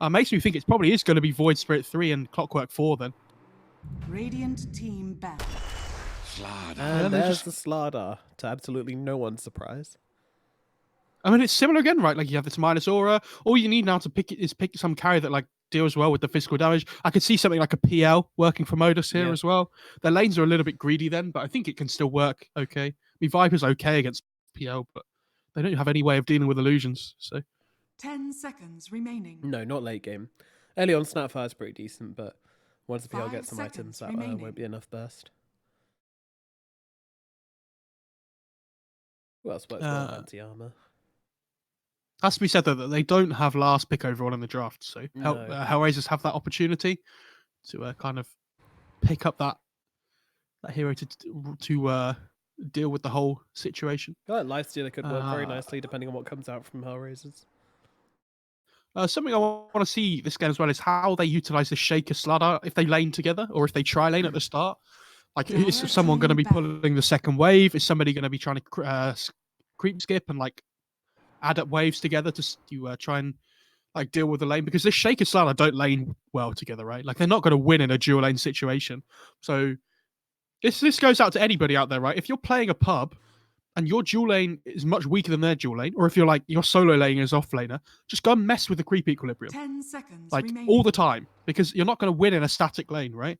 Makes me think it probably is going to be Void Spirit 3 and Clockwork 4 then. Radiant team back. And there's the Slardar, to absolutely no one's surprise. I mean, it's similar again, right? Like you have this minus aura. All you need now to pick some carry that like deals well with the physical damage. I could see something like a PL working for Modus here as well. Their lanes are a little bit greedy then, but I think it can still work okay. I mean, Viper's okay against PL, but they don't have any way of dealing with illusions. So 10 seconds remaining. No, not late game. Early on, Snapfire's pretty decent, but once the PL 5 gets some items, that remaining. won't be enough burst. Who else works well anti-armor? Has to be said though that they don't have last pick overall in the draft, so HellRaisers have that opportunity to kind of pick up that hero to deal with the whole situation. I feel like Lifestealer could work very nicely depending on what comes out from HellRaisers. Something I want to see this game as well is how they utilize the Shaker Slardar, if they lane together or if they tri-lane at the start. Like, is someone going to be pulling the second wave? Is somebody going to be trying to creep skip and like add up waves together to try and like deal with the lane? Because this Shaker Slardar don't lane well together, right? Like they're not going to win in a dual lane situation. So this goes out to anybody out there, right? If you're playing a pub and your dual lane is much weaker than their dual lane, or if you're like your solo lane is off laner, just go and mess with the creep equilibrium 10 seconds like remaining. all the time, because you're not going to win in a static lane, right?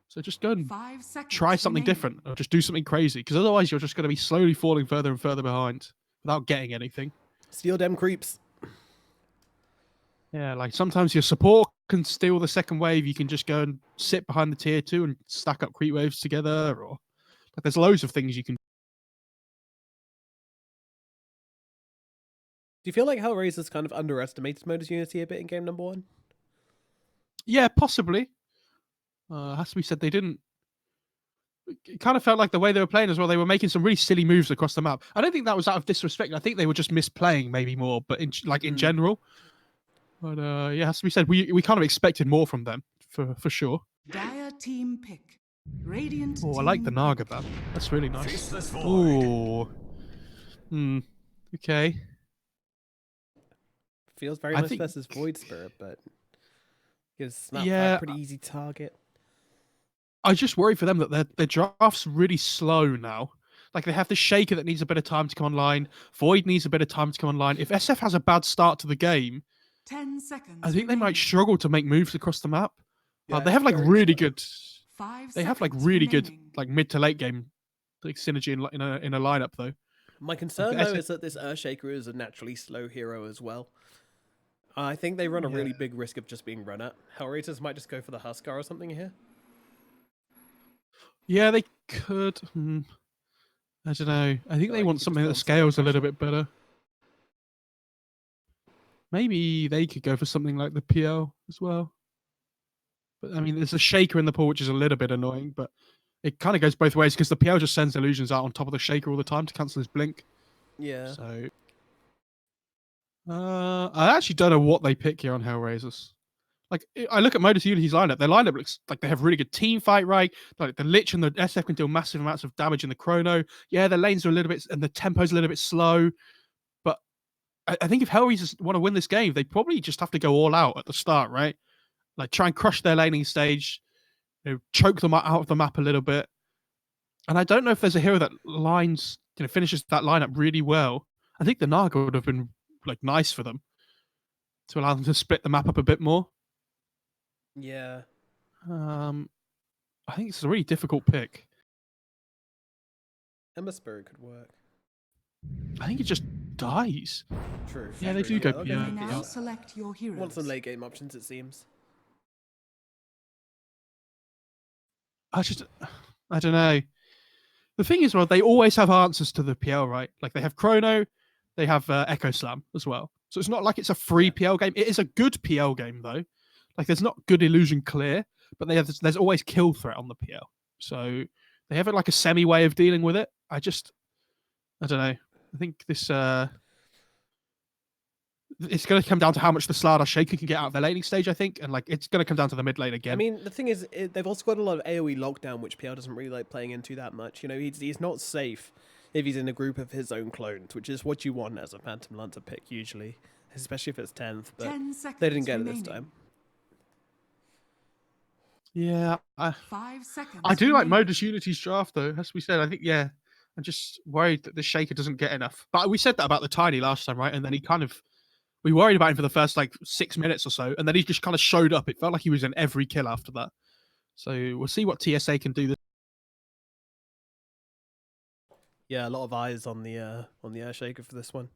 So just go and 5 seconds try something remaining. different, or just do something crazy, because otherwise you're just going to be slowly falling further and further behind without getting anything. Steal them creeps. Yeah, like sometimes your support can steal the second wave. You can just go and sit behind the tier 2 and stack up creep waves together, or like there's loads of things you can. Do you feel like HellRaisers kind of underestimated Modus Unity a bit in game number 1? Yeah, possibly. Has to be said, they didn't. It kind of felt like the way they were playing as well. They were making some really silly moves across the map. I don't think that was out of disrespect. I think they were just misplaying maybe more, but in general. But yeah, has to be said, we kind of expected more from them for sure. Dire team pick. Radiant Oh, I like the team Naga ban. That's really nice. Oh, okay. Feels very much versus Void Spirit, but gives Snapfire a pretty easy target. I just worry for them that their draft's really slow now. Like they have the Shaker that needs a bit of time to come online. Void needs a bit of time to come online. If SF has a bad start to the game, 10 seconds I think they might struggle to make moves across the map. Yeah, they have like really good. 5 They have like seconds really remaining. good like mid to late game like synergy in a lineup though. My concern though is that this Earthshaker is a naturally slow hero as well. I think they run a really big risk of just being run at. HellRaisers might just go for the Huskar or something here. Yeah, they could. I don't know. I think they want something that scales a little bit better. Maybe they could go for something like the PL as well. But I mean, there's a Shaker in the pool, which is a little bit annoying, but it kind of goes both ways because the PL just sends illusions out on top of the Shaker all the time to cancel his blink. Yeah. So I actually don't know what they pick here on HellRaisers. Like, I look at Modus Unity's lineup. Their lineup looks like they have really good team fight, right? Like the Lich and the SF can deal massive amounts of damage in the Chrono. Yeah, their lanes are a little bit, and the tempo's a little bit slow. But I think if HellRaisers want to win this game, they probably just have to go all out at the start, right? Like try and crush their laning stage, choke them out of the map a little bit. And I don't know if there's a hero that finishes that lineup really well. I think the Naga would have been like nice for them to allow them to split the map up a bit more. Yeah. I think it's a really difficult pick. Ember Spirit could work. I think it just dies. True. Yeah, they do go. You may now select your heroes. Want some late game options, it seems. I don't know. The thing is, well, they always have answers to the PL, right? Like they have Chrono, they have Echo Slam as well. So it's not like it's a free PL game. It is a good PL game though. Like there's not good illusion clear, but there's always kill threat on the PL. So they have like a semi way of dealing with it. I don't know. I think this it's going to come down to how much the Slardar Shaker can get out of their laning stage, I think, and like it's going to come down to the mid lane again. I mean, the thing is, they've also got a lot of AoE lockdown, which PL doesn't really like playing into that much. You know, he's not safe if he's in a group of his own clones, which is what you want as a Phantom Lancer pick usually. especially if it's 10th, but 10 seconds they didn't get it this remaining. time. Yeah, 5 seconds. I do like remaining. Modus Unity's draft though. As we said, I think I'm just worried that the Shaker doesn't get enough. But we said that about the Tiny last time, right? And then we worried about him for the first like 6 minutes or so, and then he just kind of showed up. It felt like he was in every kill after that. So we'll see what TSA can do. Yeah, a lot of eyes on the Earthshaker for this one.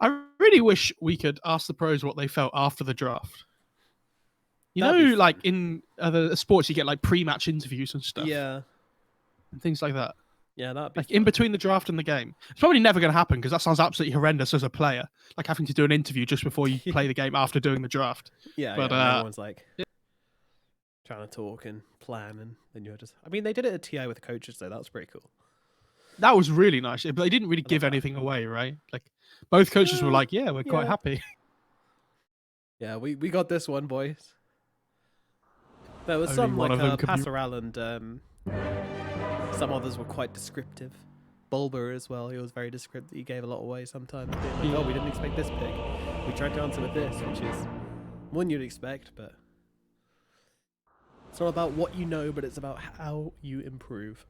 I really wish we could ask the pros what they felt after the draft. You That'd be know, fun. like in other sports, you get like pre-match interviews and stuff. Yeah, And things like that. yeah, that'd be Like fun. in between the draft and the game. It's probably never going to happen because that sounds absolutely horrendous as a player. Like having to do an interview just before you play the game after doing the draft. Yeah, But, yeah, and everyone's like trying to talk and plan, and then you're just. I mean, they did it at TI with the coaches, so that was pretty cool. That was really nice. But they didn't really love give that. anything away, right? Like both coaches were like, yeah, we're quite Yeah. happy. Yeah, we got this one, boys. There was Only some one like of them could be- Passerelle and some others were quite descriptive. Bulber as well, he was very descriptive. He gave a lot away sometimes. Being like, oh, we didn't expect this pick. We tried to answer with this, which is one you'd expect, but it's not about what you know, but it's about how you improve.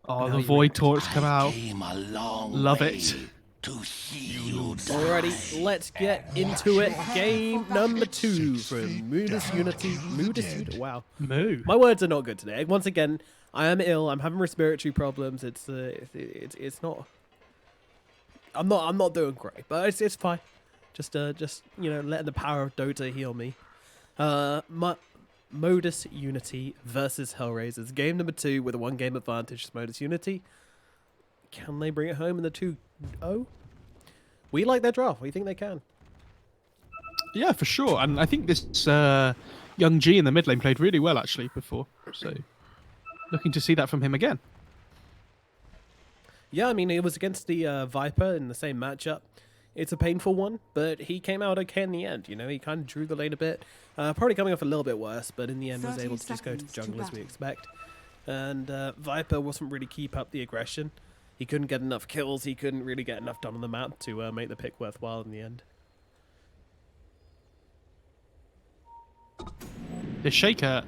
Oh, And the how you Void react. Torch come out. Came a long Love way it. to see you die. Alrighty, let's get into it. Game number 2 from Modus Unity. Wow. Moo. My words are not good today. Once again, I am ill. I'm having respiratory problems. It's not. I'm not doing great, but it's fine. Just letting the power of Dota heal me. Modus Unity versus HellRaisers. Game number 2 with a 1-game advantage to Modus Unity. Can they bring it home in the 2-0? We like their draft. We think they can. Yeah, for sure. And I think this young G in the mid lane played really well actually before. So looking to see that from him again. Yeah, I mean, it was against the Viper in the same matchup. It's a painful one, but he came out okay in the end. You know, he kind of drew the lane a bit. Probably coming off a little bit worse, but in the end was 30 able to just go to the seconds to jungle as we battle. expect. And Viper wasn't really keep up the aggression. He couldn't get enough kills. He couldn't really get enough done on the map to make the pick worthwhile in the end. The Shaker,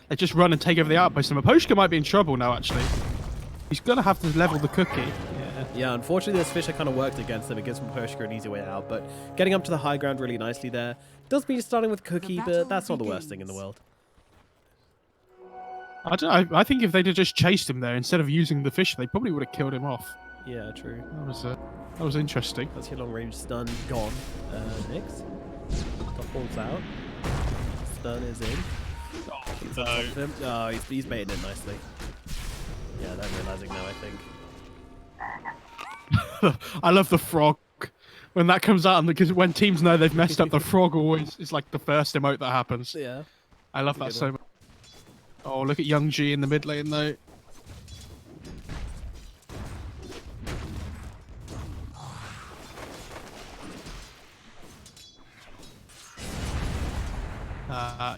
they just run and take over the outpost. And Maposhka might be in trouble now, actually. He's going to have to level the cookie. Yeah, unfortunately, this Fisher kind of worked against them. It gives Maposhka an easy way out, but getting up to the high ground really nicely there. Does mean starting with Cookie, battle but that's not the worst thing in the begins. world. I don't know. I think if they'd have just chased him there instead of using the fish, they probably would have killed him off. Yeah, true. That was interesting. That's your long range stun gone. Next. Top wall's out. Stun is in. He's on top of him. Oh, he's baiting it nicely. Yeah, they're realizing now, I think. I love the frog when that comes out, because when teams know they've messed up, the frog always is like the first emote that happens. Yeah. I love that Good so one. much. Oh, look at young G in the mid lane though.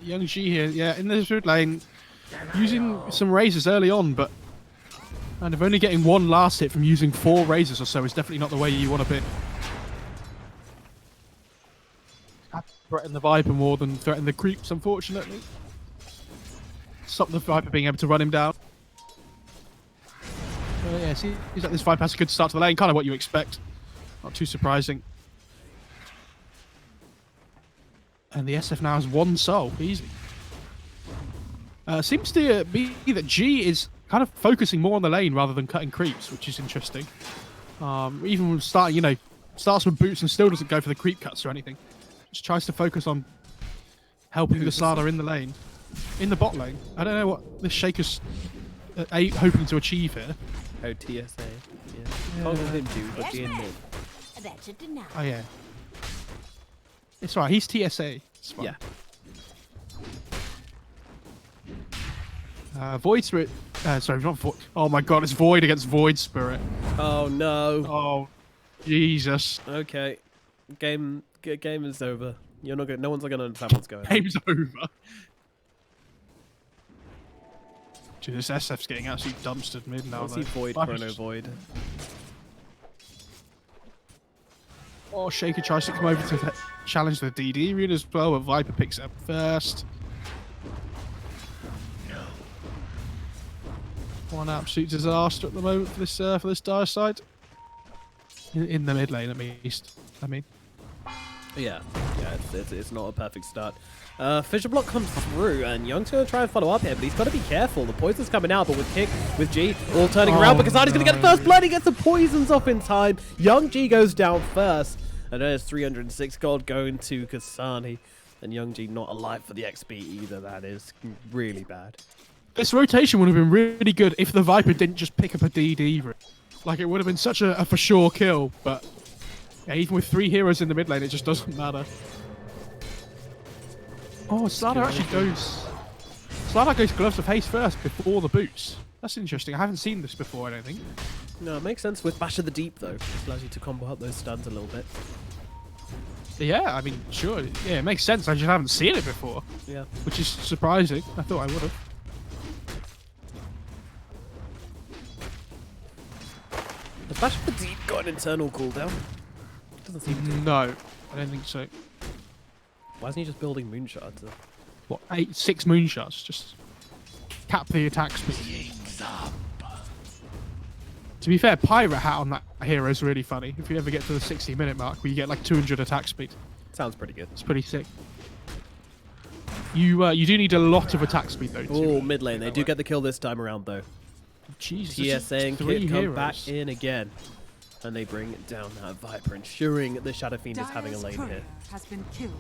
Young G here, yeah, in this mid lane, using some razors early on, but kind of only getting one last hit from using 4 razors or so is definitely not the way you want to be. Have to threaten the Viper more than threaten the creeps, unfortunately. Stop the Viper being able to run him down. Yeah, see, he's like this Viper has a good start to the lane, kind of what you expect. Not too surprising. And the SF now has 1 soul, easy. Seems to be that G is kind of focusing more on the lane rather than cutting creeps, which is interesting. Even when starting, starts with boots and still doesn't go for the creep cuts or anything. Just tries to focus on helping the Slardar in the lane. In the bot lane. I don't know what the Shaker's hoping to achieve here. Oh, TSA. Yeah. Can't him too, but G in mid. That should do now. Oh, yeah. It's right, he's TSA. It's fine. Yeah. Void Spirit. Sorry, not Void. Oh my god, it's Void against Void Spirit. Oh, no. Oh, Jesus. Okay. Game is over. You're not gonna. No one's gonna understand what's going on. Game's over. Dude, this SF's getting absolutely dumpstered mid now. I see though. Void, Viper's Chrono just- Void. Oh, Shaker tries to come over to challenge the DD rune as well, but Viper picks it up first. One absolute disaster at the moment for this dire side. In the mid lane, at least. I mean, Yeah, it's not a perfect start. Fissure Block comes through, and Young's going to try and follow up here, but he's got to be careful. The poison's coming out, but with Kick, with G, all turning around, but Kasadi's going to get the first blood. He gets the poisons off in time. Young G goes down first, and there's 306 gold going to Kasani. And Young G not alive for the XP either. That is really bad. this rotation would have been really good if the Viper didn't just pick up a DD rune. Like, it would have been such a for sure kill, but yeah, even with 3 heroes in the mid lane, it just doesn't matter. Oh, Slardar actually goes... Slardar goes Gloves of Haste first before the boots. That's interesting. I haven't seen this before, I don't think. No, it makes sense with Bash of the Deep, though. It allows you to combo up those stuns a little bit. Yeah, I mean, sure. Yeah, it makes sense. I just haven't seen it before, Yeah. which is surprising. I thought I would have. Has Bash of the Deep got an internal cooldown? Doesn't seem to. No, I don't think so. Why isn't he just building moonshots? What, 6 moonshots? Just cap the attack speed. To be fair, Pirate Hat on that hero is really funny. If you ever get to the 60-minute mark, where you get like 200 attack speed. Sounds pretty good. It's pretty sick. You do need a lot of attack speed though. Oh, mid lane. They do get the kill this time around, though. Jesus. TSA and 3 Kit come heroes. back in again. And they bring down that Viper, ensuring the Shadow Fiend is having a Dire's lane courier here. has been killed.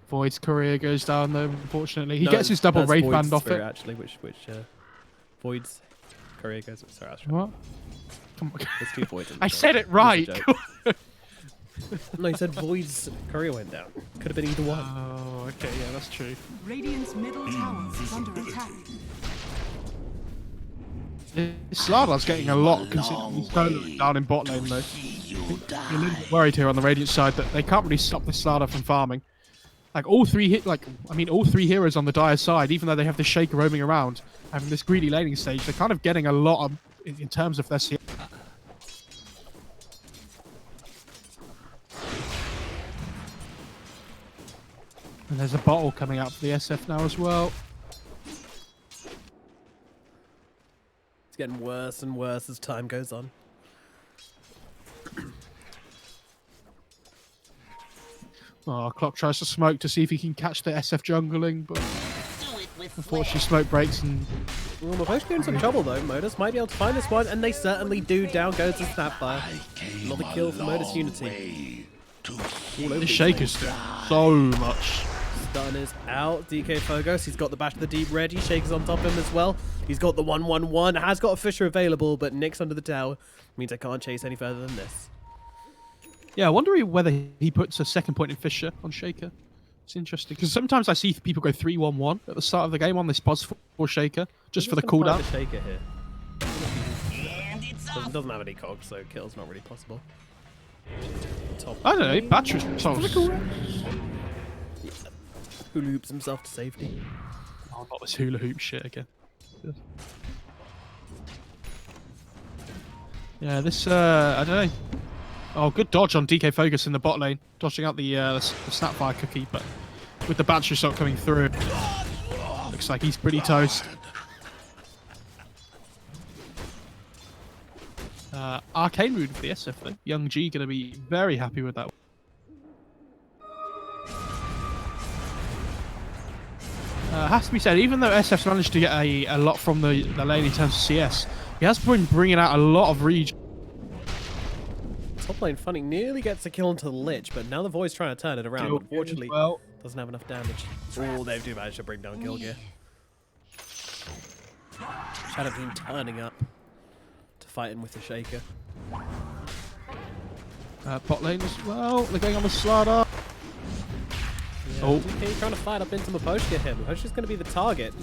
Void's career goes down though, unfortunately. He No, gets his double that's Wraith Void's Band off spirit, it. actually, which Void's career goes. Sorry, I was trying. What? Come on. There's 2 Voids in the I joke. said it It was a right. joke. No, you said Void's career went down. Could have been either one. Oh, okay, yeah, that's true. Radiant's middle tower is under attack. Slardar's getting a lot considering he's going down in bot lane though. You're a little bit worried here on the Radiant side that they can't really stop this Slardar from farming. Like all 3 heroes on the Dire side, even though they have the Shaker roaming around, having this greedy laning stage, they're kind of getting a lot in terms of their CS. And there's a bottle coming out for the SF now as well. It's getting worse and worse as time goes on. Oh, Clock tries to smoke to see if he can catch the SF jungling, but unfortunately smoke breaks and Well, we're both in some trouble though. Modus might be able to find this one, and they certainly do. Down goes the Snapfire. Another kill for Modus Unity. the Shaker's doing so much. Stun is out. DK Fogos, he's got the Bash of the Deep ready. Shaker's on top of him as well. He's got the 1-1-1. Has got a Fissure available, but Nick's under the tower. Means I can't chase any further than this. Yeah, I wonder whether he puts a second point in Fissure on Shaker. It's interesting, because sometimes I see people go 3-1-1 at the start of the game on this pos for Shaker, just for the cooldown. The Shaker here. Doesn't have any cogs, so kill's not really possible. Top I don't know, Battery's who loops himself to safety. Oh, not this hula hoop shit again. Yeah, this, I don't know. Oh, good dodge on DK Focus in the bot lane, dodging out the Snapfire cookie, but with the battery shot coming through, looks like he's pretty toast. Arcane Rune for the SF though. Young G gonna be very happy with that. Has to be said, even though SF's managed to get a lot from the lane in terms of CS, he has been bringing out a lot of regen. Top lane Funny nearly gets a kill into the Lich, but now the Void's trying to turn it around. But unfortunately, doesn't have enough damage. Oh, they do manage to bring down Gilgear. Shadow Fiend turning up to fight him with the Shaker. Bot lane as well. They're going on the Slardar. Oh. DK trying to fight up into Miposhka here. Miposhka's going to be the target.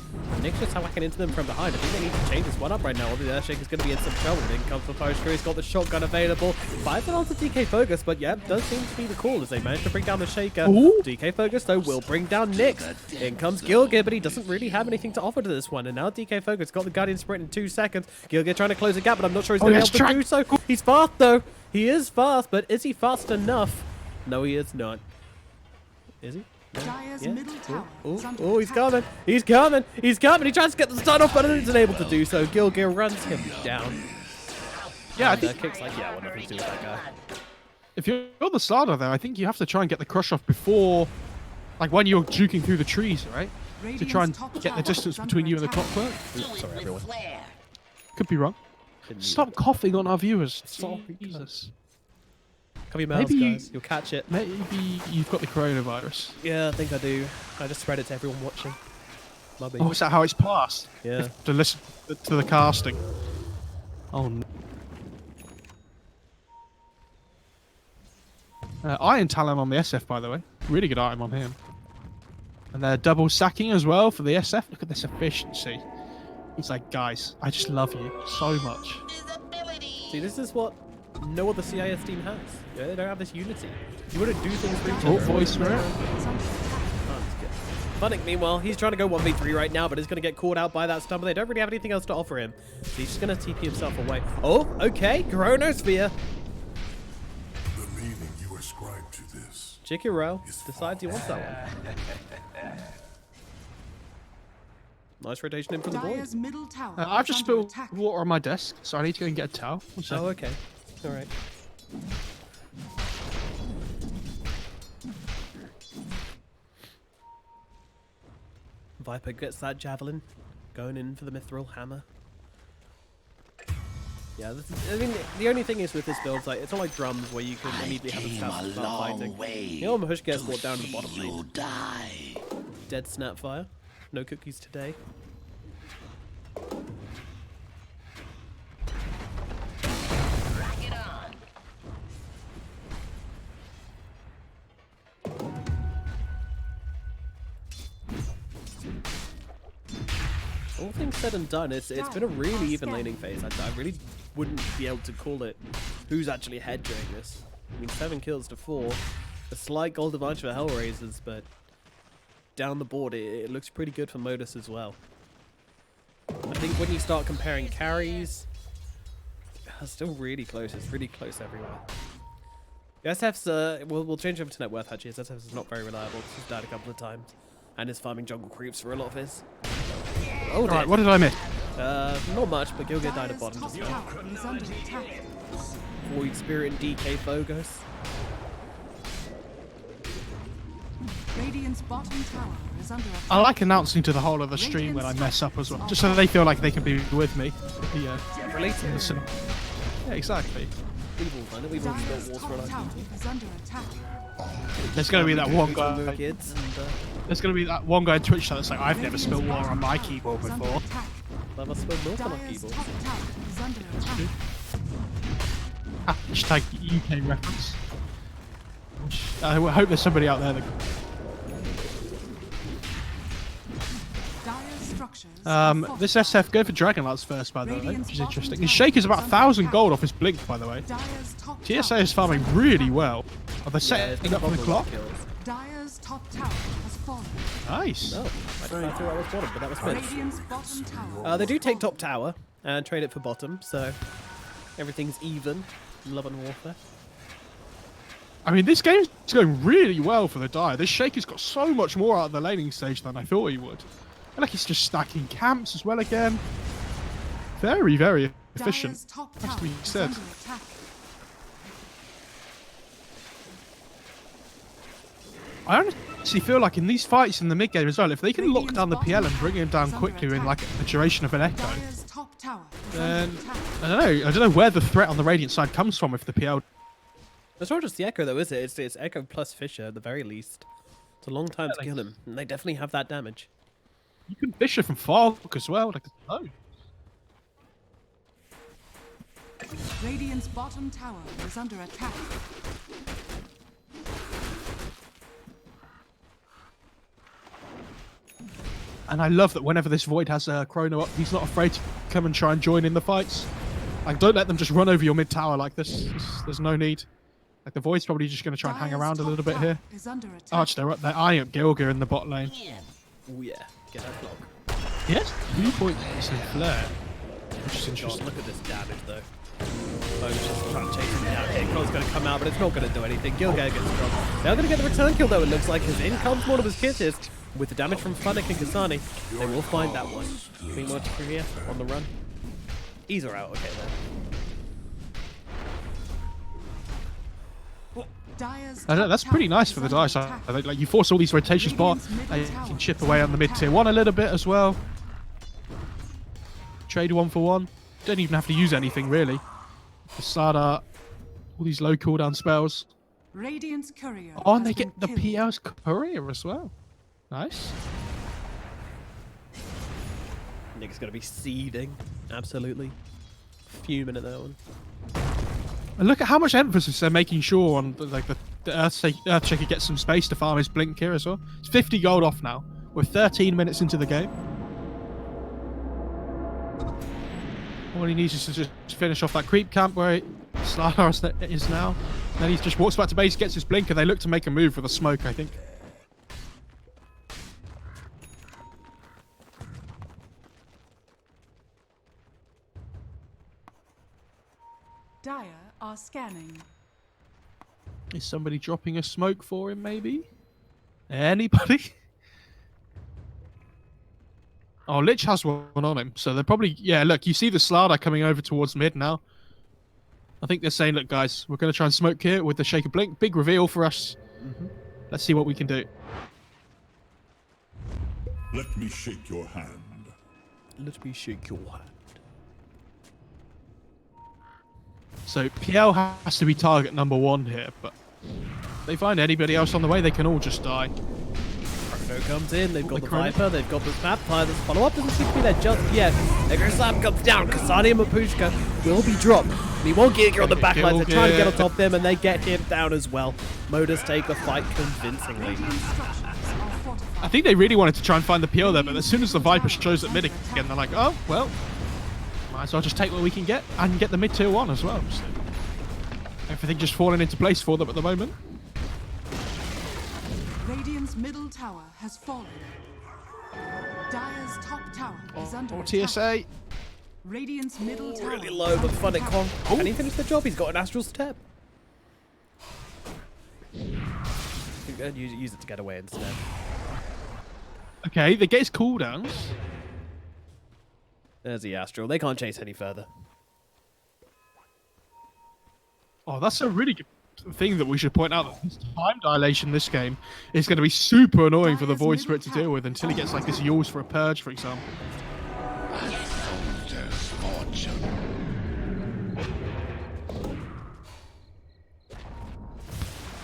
Nick's just whacking into them from behind. I think they need to change this one up right now. The Earthshake is going to be in some trouble. In comes Miposhka. He's got the shotgun available. Fires it onto DK Focus, but yeah, does seem to be the call as they manage to bring down the Shaker. Ooh. DK Focus, though, will bring down Nyx. In comes Gilgir, but he doesn't really have anything to offer to this one. And now DK Focus got the Guardian Sprint in 2 seconds. Gilgir trying to close the gap, but I'm not sure he's going to be able to do so. He's fast, though. He is fast, but is he fast enough? No, he is not. Is he? Dire's Yeah. middle tower is under Oh, he's attack. coming. He's coming. He's coming. He tries to get the stun off, but isn't able to do so. Gilgir runs him down. Yeah, I And, think Kick's like, yeah, what nothing to do with that guy. if you're the starter there, I think you have to try and get the crush off before, like when you're juking through the trees, right? To try and Radiant's top get the tower distance is under between you and the attack. clockwork. Sorry, everyone. Could be wrong. Stop coughing on our viewers. Sorry, Jesus. Cover your mouths, Maybe you- guys. You'll catch it. Maybe you've got the coronavirus. Yeah, I think I do. I just spread it to everyone watching. Mubby. Oh, is that how it's passed? Yeah. To listen to the casting. Oh no. Iron Talon on the SF, by the way. Really good item on him. And they're double sacking as well for the SF. Look at this efficiency. He's like, guys, I just love you so much. See, this is what no other CIS team has. Yeah, they don't have this unity. You want to do things for each Oh, other. voice for it. Is under attack. Funnick, meanwhile, he's trying to go 1v3 right now, but he's going to get caught out by that stun, but they don't really have anything else to offer him. So he's just going to TP himself away. Oh, okay. Chronosphere. The meaning you ascribe to this. Chikiro decides he wants that one. Nice rotation in from the boys. Dire's middle tower I've is just under spilled attack. water on my desk, so I need to go and get a towel. One second. Oh, okay. All right. Viper gets that javelin, going in for the mithril hammer. Yeah, this is, I mean, the only thing is with this build, like, it's not like drums where you can immediately have the Came stats a to start long fighting. way You know, Mahush gets brought down to the bottom you lane. die. Dead Snapfire. No cookies today. All things said and done, it's been a really even laning phase. I really wouldn't be able to call it who's actually ahead during this. I mean, 7 kills to 4. A slight gold advantage for HellRaisers, but down the board, it looks pretty good for Modus as well. I think when you start comparing carries, it's still really close. It's really close everywhere. The SF's, we'll change over to net worth actually. His SF's is not very reliable. He's died a couple of times. And is farming jungle creeps for a lot of his. Oh, Alright, dead. what did I miss? Not much, but Gilgir died at Dire's bottom top just now. tower is under attack. Void Spirit and DK Phogos. Radiant's bottom tower is under attack. I like announcing to the whole of the stream when I mess up as well, just so they feel like they can be with me. Yeah. Related. Listen. Yeah, exactly. We've all done it. We've all Dire's built walls for top our tower team. is under attack. There's gonna be that one guy. Kids and, There's gonna be that one guy on Twitch that's like, I've never Radiant's spilled water on bottom my tower keyboard is under before. attack. that must have been milk on our Dire's keyboard. top tower is under attack. Hashtag UK reference. I hope there's somebody out there that. Dire's structures are This fortified. SF, go for Dragonlance first, by the way, Radiant's which is bottom interesting. tower His Shake is about is under 1,000 attack. gold off his Blink, by the way. Dire's top TSA tower is farming under really attack. well. Are they Yeah, it's setting been up for the couple of clock? kills. Dire's top tower has fallen. Nice. No, I thought that was bottom, but that was mid. Radiant's bottom tower. They do has take fallen. top tower and trade it for bottom, so everything's even in Love and Warfare. I mean, this game's going really well for the Dire. This Shake has got so much more out of the laning stage than I thought he would. And like he's just stacking camps as well again. Very, very efficient. Dire's top Has to be tower is said. under attack. I honestly feel like in these fights in the mid game as well, if they can lock down the PL and bring him down quickly in like a duration of an echo, Dire's top tower is then under attack. I don't know where the threat on the Radiant side comes from if the PL. It's not just the Echo though, is it? It's Echo plus Fisher at the very least. It's a long time to like- kill him, and they definitely have that damage. You can Fisher from Falk as well. Like, oh. Radiant's bottom tower is under attack. And I love that whenever this Void has a Chrono up, he's not afraid to come and try and join in the fights. Like, don't let them just run over your mid tower like this. There's no need. Like, the Void's probably just going to try and hang Dire's around a top little bit tower here. is under attack. Arch, they're eyeing up Gilga in the bot lane. Oh yeah, get that block. Yes, 2 points in flare. Which is God, interesting. look at this damage though. Modus just trying to chase him down. Hit going to come out, but it's not going to do anything. Gilga gets dropped. They're going to get the return kill though, it looks like, as in comes one of his kisses. With the damage from Funnick and Kasani, they will find that one. Meanwhile, here on the run. Ease are out, okay then. Dire's I know, top that's pretty tower nice is for the under Dice. attack. Like, you force all these rotations bot, Radiant's they middle can tower chip is away on the under mid tier attack. 1 a little bit as well. Trade 1 for 1. Don't even have to use anything really. The Sada, all these low cooldown spells. Radiant's courier. Oh, and has they been get the killed. PL's courier as well. Nice. Nick's going to be seething. Absolutely. Fuming at that one. And look at how much emphasis they're making sure on the Earthshaker gets some space to farm his blink here as well. It's 50 gold off now. We're 13 minutes into the game. All he needs is to just finish off that creep camp where Slardar is now. Then he just walks back to base, gets his blink, and they look to make a move with a smoke, I think. Dire are scanning. Is somebody dropping a smoke for him, maybe? Anybody? Oh, Lich has one on him, so they're probably... Yeah, look, you see the Slardar coming over towards mid now. I think they're saying, look, guys, we're going to try and smoke here with the Shaker Blink. Big reveal for us. Let's see what we can do. Let me shake your hand. Let me shake your hand. So PL has to be target number 1 here, but if they find anybody else on the way, they can all just die. Chrono comes in, they've got the the Chrono. Viper, they've got the Snapfire, this follow-up doesn't seem to be there just yet. Negro Slam comes down, Kasani and Mapushka will be dropped. Meanwhile, Giga on the back line, they're trying to get on top of them, and they get him down as well. Modus take the fight convincingly. Radiant structures are fortified. I think they really wanted to try and find the PL there, but as soon as the Viper shows at mid again, they're like, oh, well, might as well just take what we can get and get the mid tier 1 as well. So everything just falling into place for them at the moment. Radiant's middle tower has fallen. Dire's top tower is under Or attack. TSA. Radiant's middle tower Really is low, but under Funnick attack. Kong. Can he finish the job? He's got an Astral Step. Use it to get away instead. Okay, they get his cooldowns. There's the Astral. They can't chase any further. Oh, that's a really good thing that we should point out. That this time dilation this game is going to be super annoying for the Dire's Void Spirit to middle deal with tower until he is gets like under this Yules for a purge, for example. Soldier's fortune.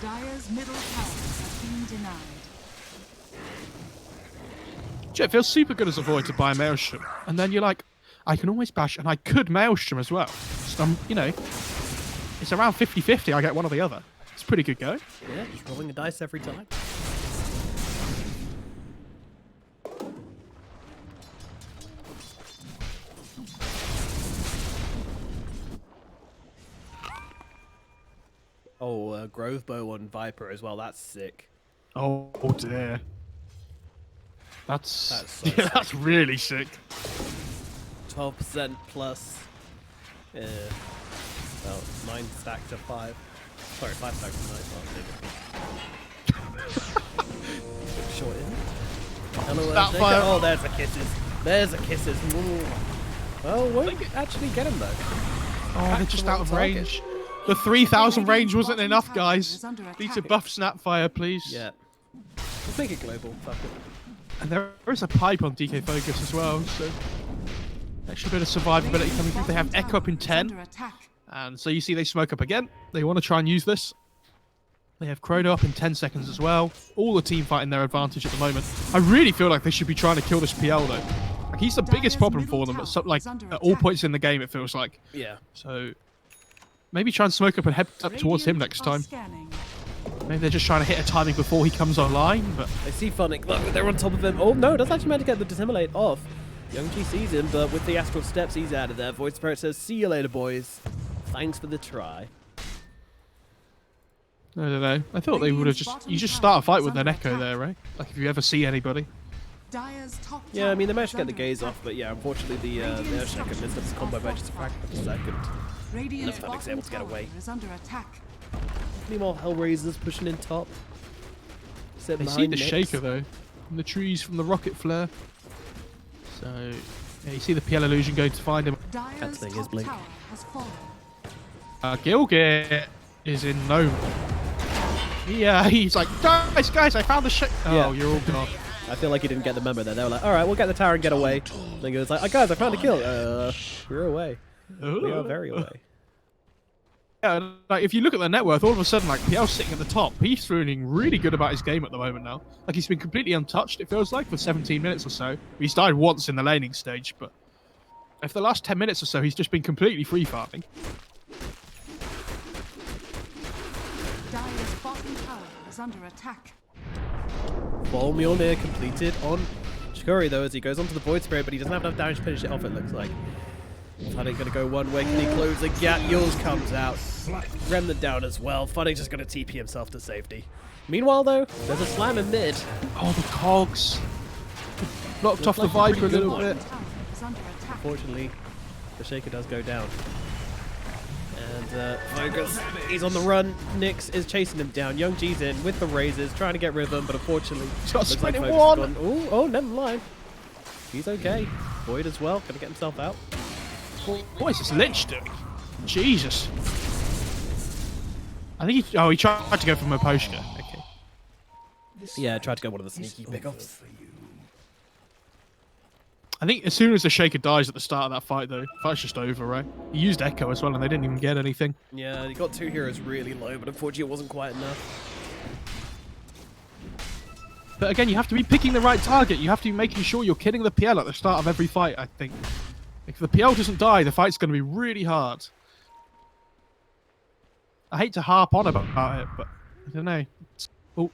Dire's middle tower has been denied. It feels super good as a Void to buy a Maelstrom, and then you're like, I can always bash, and I could Maelstrom as well. So, you know, it's around 50-50. I get one or the other. It's pretty good going. Yeah, just rolling the dice every time. Oh, Grove Bow on Viper as well. That's sick. Oh dear. That's so yeah, sick. that's really sick. 12% plus. Well, 9 stack to 5. Sorry, 5 stack to 9. Short in. Hello, That Earthshaker. fire- Oh, there's the kisses. There's the kisses. Ooh. Well, won't actually get him though. Oh, they're just the out of wrong target. range. The 3,000 range wasn't Bottom enough, tower guys. is under Need to attack. buff Snapfire, please. Yeah. Let's make it global. Fuck it. And there is a pipe on DK Focus as well, so extra bit of survivability coming through. They have Bottom Echo up in tower is under 10, attack. and so you see they smoke up again. They want to try and use this. They have Chrono up in 10 seconds as well. All the team fighting their advantage at the moment. I really feel like they should be trying to kill this PL though. Like he's the biggest Dire's problem middle for them at, tower like is under at all attack. points in the game. It feels like Yeah. so. Maybe try and smoke up and head up towards him Radiant next are time. scanning. Maybe they're just trying to hit a timing before he comes online, but They see Phonic, look, they're on top of him. Oh no, that's actually meant to get the dissimulate off. Young G sees him, but with the astral steps, he's out of there. Void Spirit says, see you later, boys. Thanks for the try. I don't know. I thought they would have you just start a fight with an Echo there, right? Like if you ever see anybody. Dire's top Yeah, I mean, they tower managed to get the is gaze under off, but yeah, unfortunately the Earthshaker missed his combo by just a fraction of a second. attack. Radiant's Enough Phonic's bottom able to get tower away. is under attack. Meanwhile, HellRaisers pushing in top. Sit They see behind the Nyx. Shaker though, from the trees from the rocket flare. So yeah, you see the PL illusion going to find him. Dire's thing is top blink. tower has fallen. Gilgit is in Nomad. Yeah, he's like, guys, I found the shit. Oh, Yeah. you're all gone. I feel like he didn't get the memo there. They were like, alright, we'll get the tower and get away. Then he was like, oh, guys, I found a kill. We're away. We are very away. Yeah, like if you look at the net worth, all of a sudden, like PL's sitting at the top. He's feeling really good about his game at the moment now. Like he's been completely untouched. It feels like for 17 minutes or so. He's died once in the laning stage, but for the last 10 minutes or so, he's just been completely free farming. Dire's bottom tower is under attack. Ball Mjolnir completed on Shikori though as he goes onto the Void Spirit, but he doesn't have enough damage to finish it off, it looks like. Funnick gonna go one way, can he close the gap? Yours comes out. Remnant down as well. Funnick just gonna TP himself to safety. Meanwhile though, there's a slam in mid. Oh, the cogs. Blocked off the Looks like a Viper a pretty little good bit. Tower is under attack. Unfortunately, the Shaker does go down. And Focus, he's on the run. Nyx is chasing him down. Young G's in with the Razors, trying to get rhythm, but unfortunately, Just looks like split it Focus one. is gone. Oh, never mind. He's okay. Void as well, gonna get himself out. What is this Lich doing? Jesus. I think he tried to go for Moposhka. Okay. Yeah, tried to go one of the sneaky pickups. I think as soon as the Shaker dies at the start of that fight, though, fight's just over, right? He used Echo as well, and they didn't even get anything. Yeah, he got two heroes really low, but unfortunately it wasn't quite enough. But again, you have to be picking the right target. You have to be making sure you're killing the PL at the start of every fight, I think. If the PL doesn't die, the fight's going to be really hard. I hate to harp on about it, but I don't know. Oh,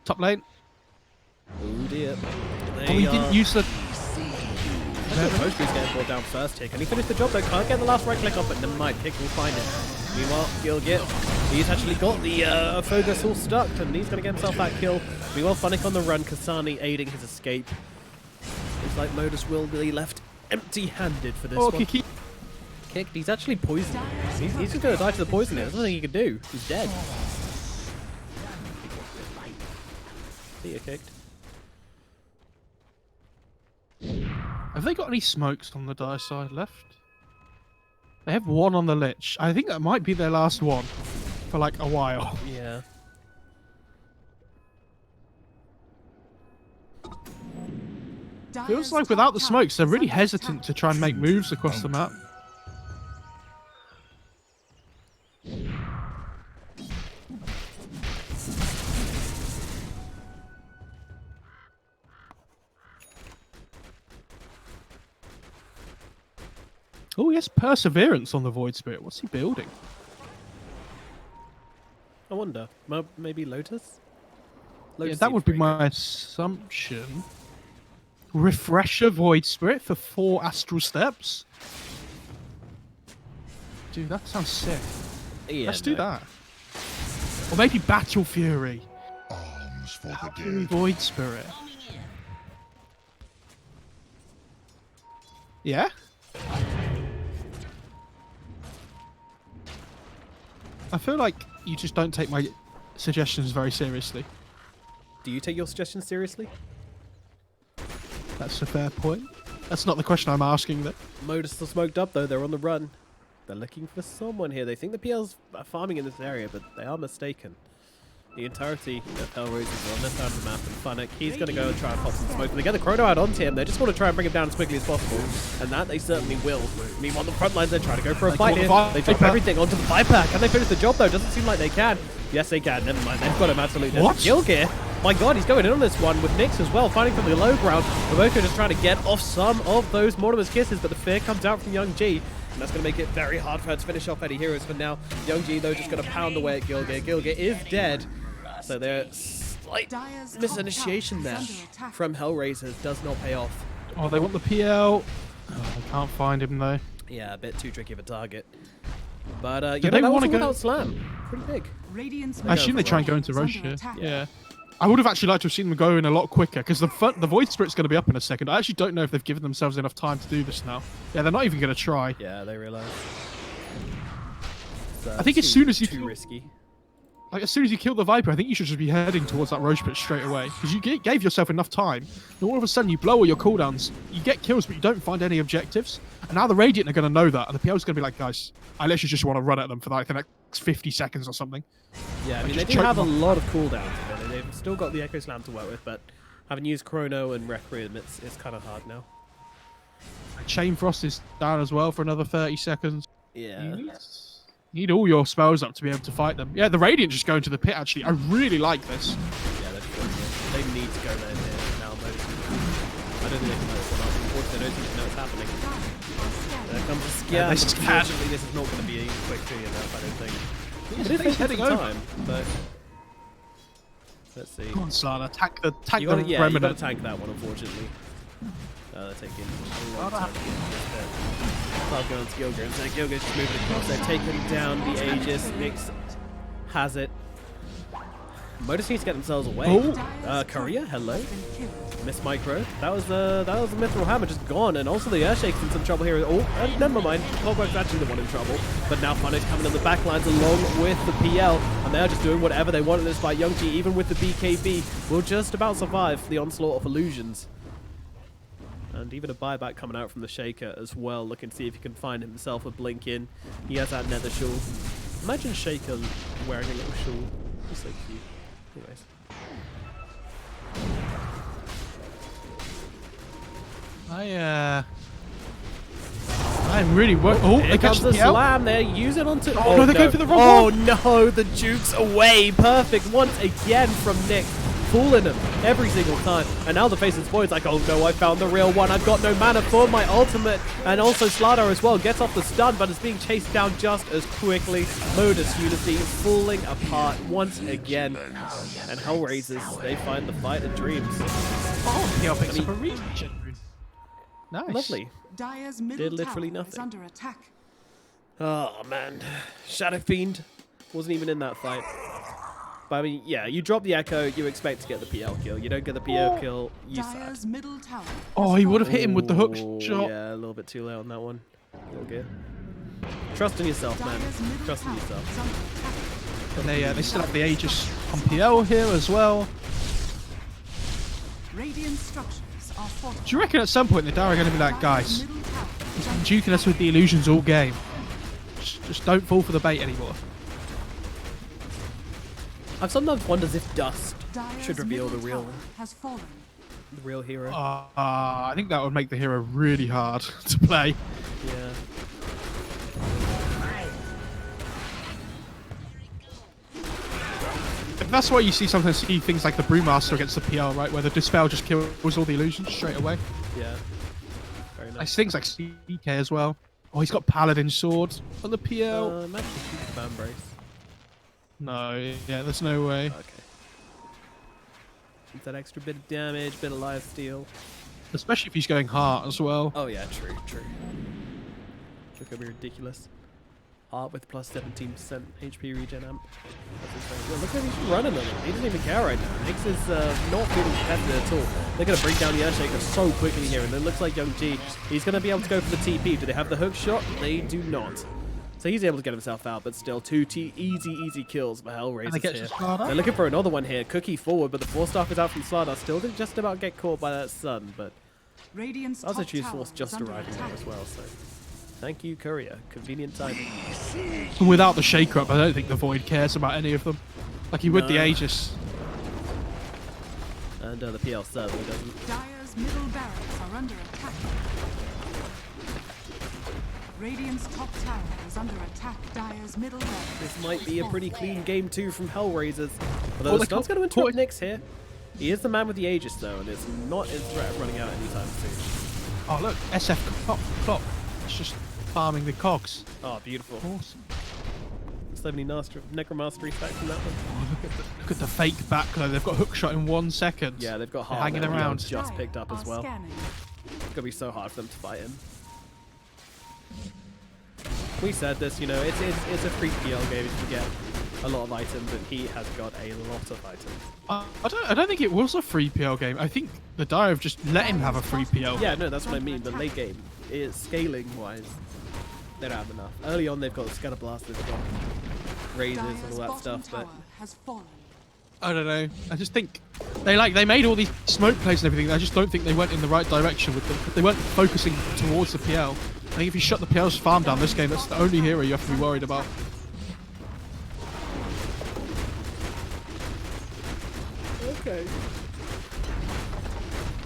top lane. Oh dear. Oh, he didn't use the... Moshku's getting brought down first here. Can he finish the job though? Can't get the last right click off, but never mind. Pick will find it. Meanwhile, Gilgit, he's actually got the Focus all stuck, and he's going to get himself that kill. Meanwhile, Funnick on the run, Kasani aiding his escape. Looks like Modus will be left empty-handed for this Oh, one. Kiki. Kicked. He's actually poisoned. He's just going to die to the poison here. There's nothing he can do. He's dead. See you kicked. Have they got any smokes on the Dire side left? They have one on the Lich. I think that might be their last one for like a while. Yeah. Feels like without the smokes, they're really hesitant to try and make moves across the map. Oh, yes, Perseverance on the Void Spirit. What's he building? I wonder. Maybe Lotus? Yeah, Lotus that seems would be pretty my assumption. Refresher Void Spirit for 4 Astral Steps? Dude, that sounds sick. good. Yeah, Let's do no. that. Or maybe Battle Fury. Arms for the Fury dead. Void Spirit. Yeah? I feel like you just don't take my suggestions very seriously. Do you take your suggestions seriously? That's a fair point. That's not the question I'm asking, though. Modus still smoked up though, they're on the run. They're looking for someone here. They think the PL's are farming in this area, but they are mistaken. The entirety of HellRaisers are on this side of the map, and Funnick, he's going to go and try and pop some smoke. But they get the Chrono out onto him. They just want to try and bring him down as quickly as possible, and that they certainly will. Meanwhile, on the front lines, they're trying to go for a fight here. They drop everything onto the Viper. Can they finish the job, though? Doesn't seem like they can. Yes, they can. Never mind. They've got him absolutely. What? Gilgit. My god, he's going in on this one with Nyx as well, fighting from the low ground. Raboko just trying to get off some of those Mortimer's kisses, but the fear comes out from Young G. And that's going to make it very hard for her to finish off any heroes for now. Young G, though, just going to pound away at Gilgit. Gilgit is dead. So their slight Dire's top misinitiation tower there is under attack. from HellRaisers does not pay off. Oh, they want the PL. Oh, I can't find him though. Yeah, a bit too tricky of a target. But Do you they know, that wanna was go- without slam. Pretty big. Radiant's I assume they middle try and tower go into is Roche under here. attack. Yeah. I would have actually liked to have seen them go in a lot quicker because the Void Spirit's going to be up in a second. I actually don't know if they've given themselves enough time to do this now. Yeah, they're not even going to try. Yeah, they realize. I think as soon as you too kill- risky. Like, as soon as you kill the Viper, I think you should just be heading towards that Roche pit straight away because you gave yourself enough time. And all of a sudden, you blow all your cooldowns. You get kills, but you don't find any objectives. And now the Radiant are going to know that, and the PL's going to be like, guys, I literally just want to run at them for like the next 50 seconds or something. Yeah, I mean, they just do choke have a them lot of cooldowns. They've still got the Echo Slam to work with, but having used Chrono and Requiem, it's kind of hard now. Chain Frost is down as well for another 30 seconds. Yeah. You need all your spells up to be able to fight them. Yeah, the Radiant just go into the pit, actually. I really like this. Yeah, they're doing it. They need to go there now. I don't think they can know it's not. Unfortunately, they don't seem to know what's happening. There comes a scan. Yeah, they scan. Unfortunately, this is not going to be a quick 2 enough, I don't think. He's It is heading taking some over. time, but let's see. Come on, Slana. Tank the You gotta, yeah, you gotta Remnant. tank that one, unfortunately. They're taking a long time to get this bit. Cloud going to Gilga, and so Gilga's just moving across. They're taking down the Aegis. Nyx has it. Modus needs to get themselves away. Oh. Korea, hello. Miss Micro. That was the Mithril Hammer just gone, and also the Earthshake's in some trouble here. Oh, never mind. Clockwork's actually the one in trouble. But now Funno's coming in the back lines along with the PL, and they're just doing whatever they want in this fight. Young G, even with the BKB, will just about survive the onslaught of illusions. And even a buyback coming out from the Shaker as well, looking to see if he can find himself a blink in. He has that nether shawl. Imagine Shaker wearing a little shawl. He's so cute. Anyways. I'm really worried. Oh, Here they catch comes the the PL. slam. They're using onto. Oh, no, they're going for the wrong one. Oh no, the Duke's away. Perfect once again from Nick. Fooling him every single time. And now the face of Void's like, oh no, I found the real one. I've got no mana for my ultimate. And also Slardar as well gets off the stun, but is being chased down just as quickly. Modus Unity falling apart once again. And HellRaisers, they find the fight of dreams. Oh, PL picks up a reach. Nice. Lovely. Dire's middle Did literally tower nothing. is under attack. Oh man, Shadow Fiend wasn't even in that fight. But I mean, yeah, you drop the Echo, you expect to get the PL kill. You don't get the PL kill, you sad. Dire's middle tower. Oh, he would have hit him with the hook Ooh, shot. Yeah, a little bit too late on that one. Little gear. Trust in yourself, man. Dire's middle Trust in tower yourself. is under attack. They still have the Aegis on PL here as well. Radiant structures are fortified. Do you reckon at some point the Dara are going to be like, Dire's guys, middle tower is he's been under duking us with the illusions all game. Just don't fall for the bait anymore. I've sometimes wondered if Dust Dire's should reveal the middle real tower has fallen. hero. I think that would make the hero really hard to play. Yeah. That's why you sometimes see things like the Brewmaster against the PL, right, where the Dispel just kills all the illusions straight away. Yeah. Very Like nice. things like CK as well. Oh, he's got Paladin Sword on the PL. Imagine if you could Fan Brace. No, yeah, there's no way. Okay. It's that extra bit of damage, bit of life steal. Especially if he's going heart as well. Oh yeah, true. It's gonna be ridiculous. Heart with plus 17% HP regen amp. That's insane. Yeah, look at he's running on him. He doesn't even care right now. Nyx is not feeling competitive at all. They're gonna bring down the Earthshaker so quickly here, and it looks like Young G, he's gonna be able to go for the TP. Do they have the hook shot? They do not. So he's able to get himself out, but still easy kills for HellRaisers get here. Slardar? They're looking for another one here. Cookie forward, but the Force Staff is out from Slardar. Still did just about get caught by that stun, but Radiant's also top choose tower Force is just under arriving now attack. as well. So thank you, Courier. Convenient timing. And without the Shaker up, I don't think the Void cares about any of them. Like he would the No. Aegis. And the PL certainly doesn't. Dire's middle barracks are under attack. Radiant's top tower is under attack. Dire's middle barracks. This might is be a pretty fortified. clean game 2 from HellRaisers. Although Oh, the they stun's can't- going to interrupt Nyx here. He is the man with the Aegis though, and it's not his threat of running out anytime soon. Oh look, SF clock. It's just farming the cogs. Oh, beautiful. Awesome. so many necromastery stacks in that one. Look at the fake back though. They've got hook shot in 1 second. Yeah, they've got They're half hanging their around. heals just picked up as Are well. scanning. It's gonna be so hard for them to fight him. We said this, you know, it's a free PL game if you get a lot of items, and he has got a lot of items. I don't think it was a free PL game. I think the Dire have just let him have a free PL. Yeah, no, that's what I mean. The late game, scaling wise, they don't have enough. Early on, they've got Scatter Blast, they've got Razors and Dire's all that bottom stuff, but tower has fallen. I don't know. I just think they made all these smoke plays and everything. I just don't think they went in the right direction with them. They weren't focusing towards the PL. I think if you shut the PL's farm down this game, that's the only hero you have to be worried about. okay.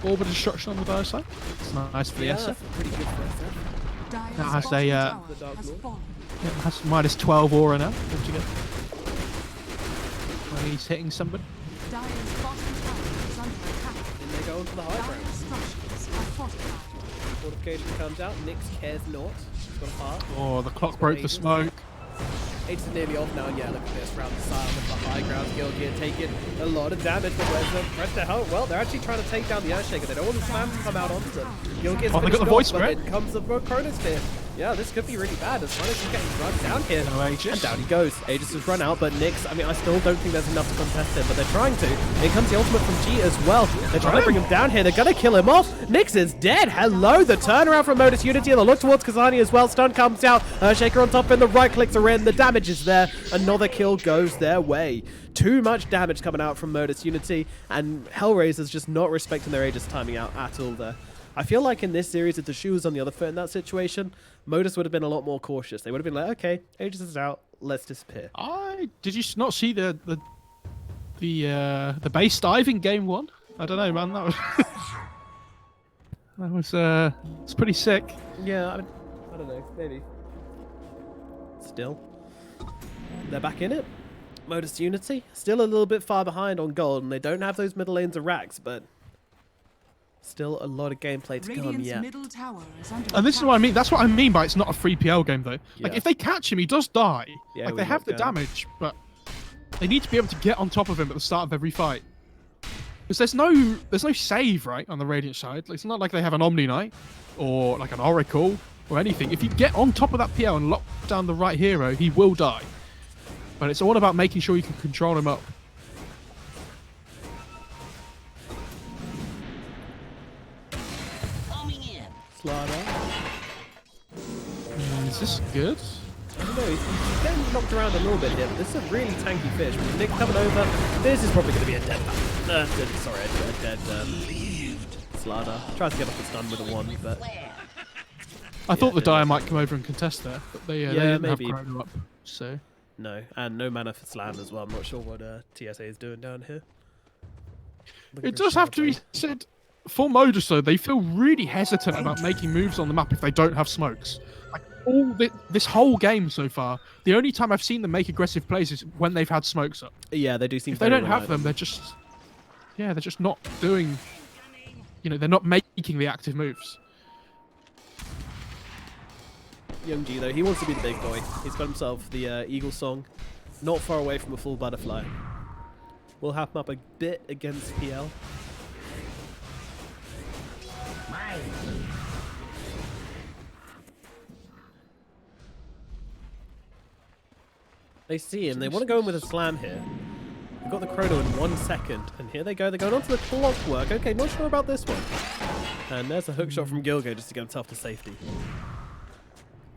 Orb of destruction on the Dire side. It's nice for the SF. That's pretty good for SF. Dire's That has bottom a, tower The Dark has Lord. fallen. Yeah, it has minus 12 aura now. What you get? When he's hitting somebody. Dire's bottom tower is under attack. And they go onto the high ground. Dire's structures are fortified. Fortification comes out. Nyx cares not. He's got a heart. Oh, the clock broke the smoke. Aegis are nearly off now, and yeah, look at this. Round the side of the high ground, Gilgear taking a lot of damage, but where's the rest of hell? Well, they're actually trying to take down the Earthshaker. They don't want the slam to come out onto them. Gilgear's Oh, they got the finished voice off, but spread. in comes the Chronosphere. Yeah, this could be really bad as long as he's getting run down here. No Aegis. And down he goes. Aegis has run out, but Nyx, I mean, I still don't think there's enough to contest him, but they're trying to. Here comes the ultimate from G as well. They're trying to bring him down here. They're going to kill him off. Nyx is dead. Hello, the turnaround from Modus Unity, and the look towards Kazani as well. Stun comes out. Shaker on top, and the right clicks are in. The damage is there. Another kill goes their way. Too much damage coming out from Modus Unity, and HellRaisers just not respecting their Aegis timing out at all there. I feel like in this series, if the shoe was on the other foot in that situation, Modus would have been a lot more cautious. They would have been like, okay, Aegis is out, let's disappear. Did you not see the base dive in game 1? I don't know, man. That was it's pretty sick. Yeah, I don't know, maybe. Still, they're back in it. Modus Unity, still a little bit far behind on gold, and they don't have those middle lanes of racks, but still a lot of gameplay to come Radiant's yet. middle tower is under And this is what I mean. That's what I mean by it's not a free PL game, though. Like, Yeah. if they catch him, he does die. Yeah, like, we they have the locked down. damage, but they need to be able to get on top of him at the start of every fight. Because there's no save, right, on the Radiant side. Like, it's not like they have an Omni Knight or like an Oracle or anything. If you get on top of that PL and lock down the right hero, he will die. But it's all about making sure you can control him up. Coming in. Slaughter. Is this good? I don't know, he's getting knocked around a little bit here, but this is a really tanky fish. With Nick coming over, this is probably going to be a dead a dead Slaughter. Tries to get off the stun with a 1, but I thought the didn't Dire work. might come over and contest there, but they Yeah, didn't maybe. have Chrono up. So no. And no mana for Slam as well. I'm not sure what TSA is doing down here. Looking it for does have to be Shadow. said. For Modus, though, they feel really hesitant about making moves on the map if they don't have smokes. Like this whole game so far, the only time I've seen them make aggressive plays is when they've had smokes up. Yeah, they do seem If they very don't have them, reliant. they're just not doing. You know, they're not making the active moves. Young G, though, he wants to be the big boy. He's got himself the Eagle Song, not far away from a full butterfly. We'll have him up a bit against PL. They see him. They want to go in with a slam here. They've got the chrono in 1 second. And here they go. They're going onto the clockwork. Okay, not sure about this one. And there's a hook shot from Gilgo just to get himself to safety.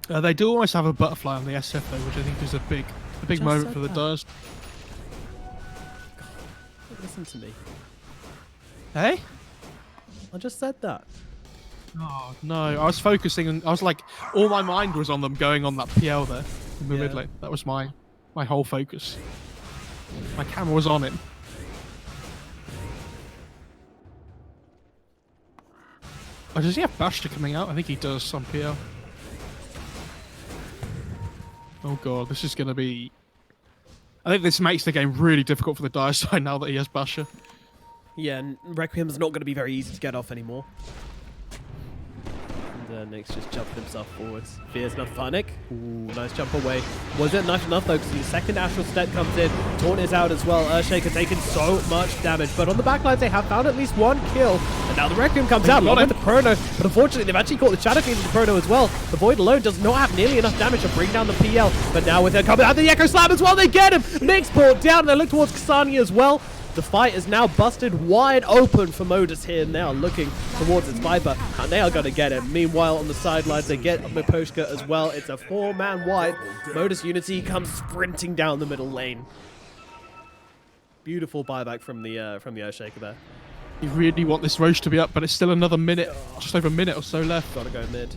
They do almost have a butterfly on the SF though, which I think is a big Just moment said for the that. Dires. Listen to me. Hey? I just said that. Oh no, I was focusing and I was like, all my mind was on them going on that PL there in the Yeah. mid lane. That was my whole focus. My camera was on him. Oh, does he have Bashta coming out? I think he does on PL. Oh god, this is going to be... I think this makes the game really difficult for the Dire side now that he has Basha. Yeah, and Requiem's not going to be very easy to get off anymore. And Nyx just jumped himself forwards. Fears enough panic. Ooh, nice jump away. Was it nice enough though? Because the second astral step comes in. Taunt is out as well. Earthshaker taking so much damage. But on the backlines, they have found at least one kill. And now the Requiem comes out along with the Chrono. But unfortunately, they've actually caught the Shadow Fiend in the Chrono as well. The Void alone does not have nearly enough damage to bring down the PL. But now with it coming out the Echo Slam as well, they get him. Nyx brought down. And they look towards Kasani as well. The fight is now busted wide open for Modus here. Now looking towards its Viper, and they are going to get it. Meanwhile, on the sidelines, they get Miposhka as well. It's a 4-man wipe. Modus Unity comes sprinting down the middle lane. Beautiful buyback from the Earthshaker there. You really want this Roche to be up, but it's still another minute, just over a minute or so left. Gotta go mid.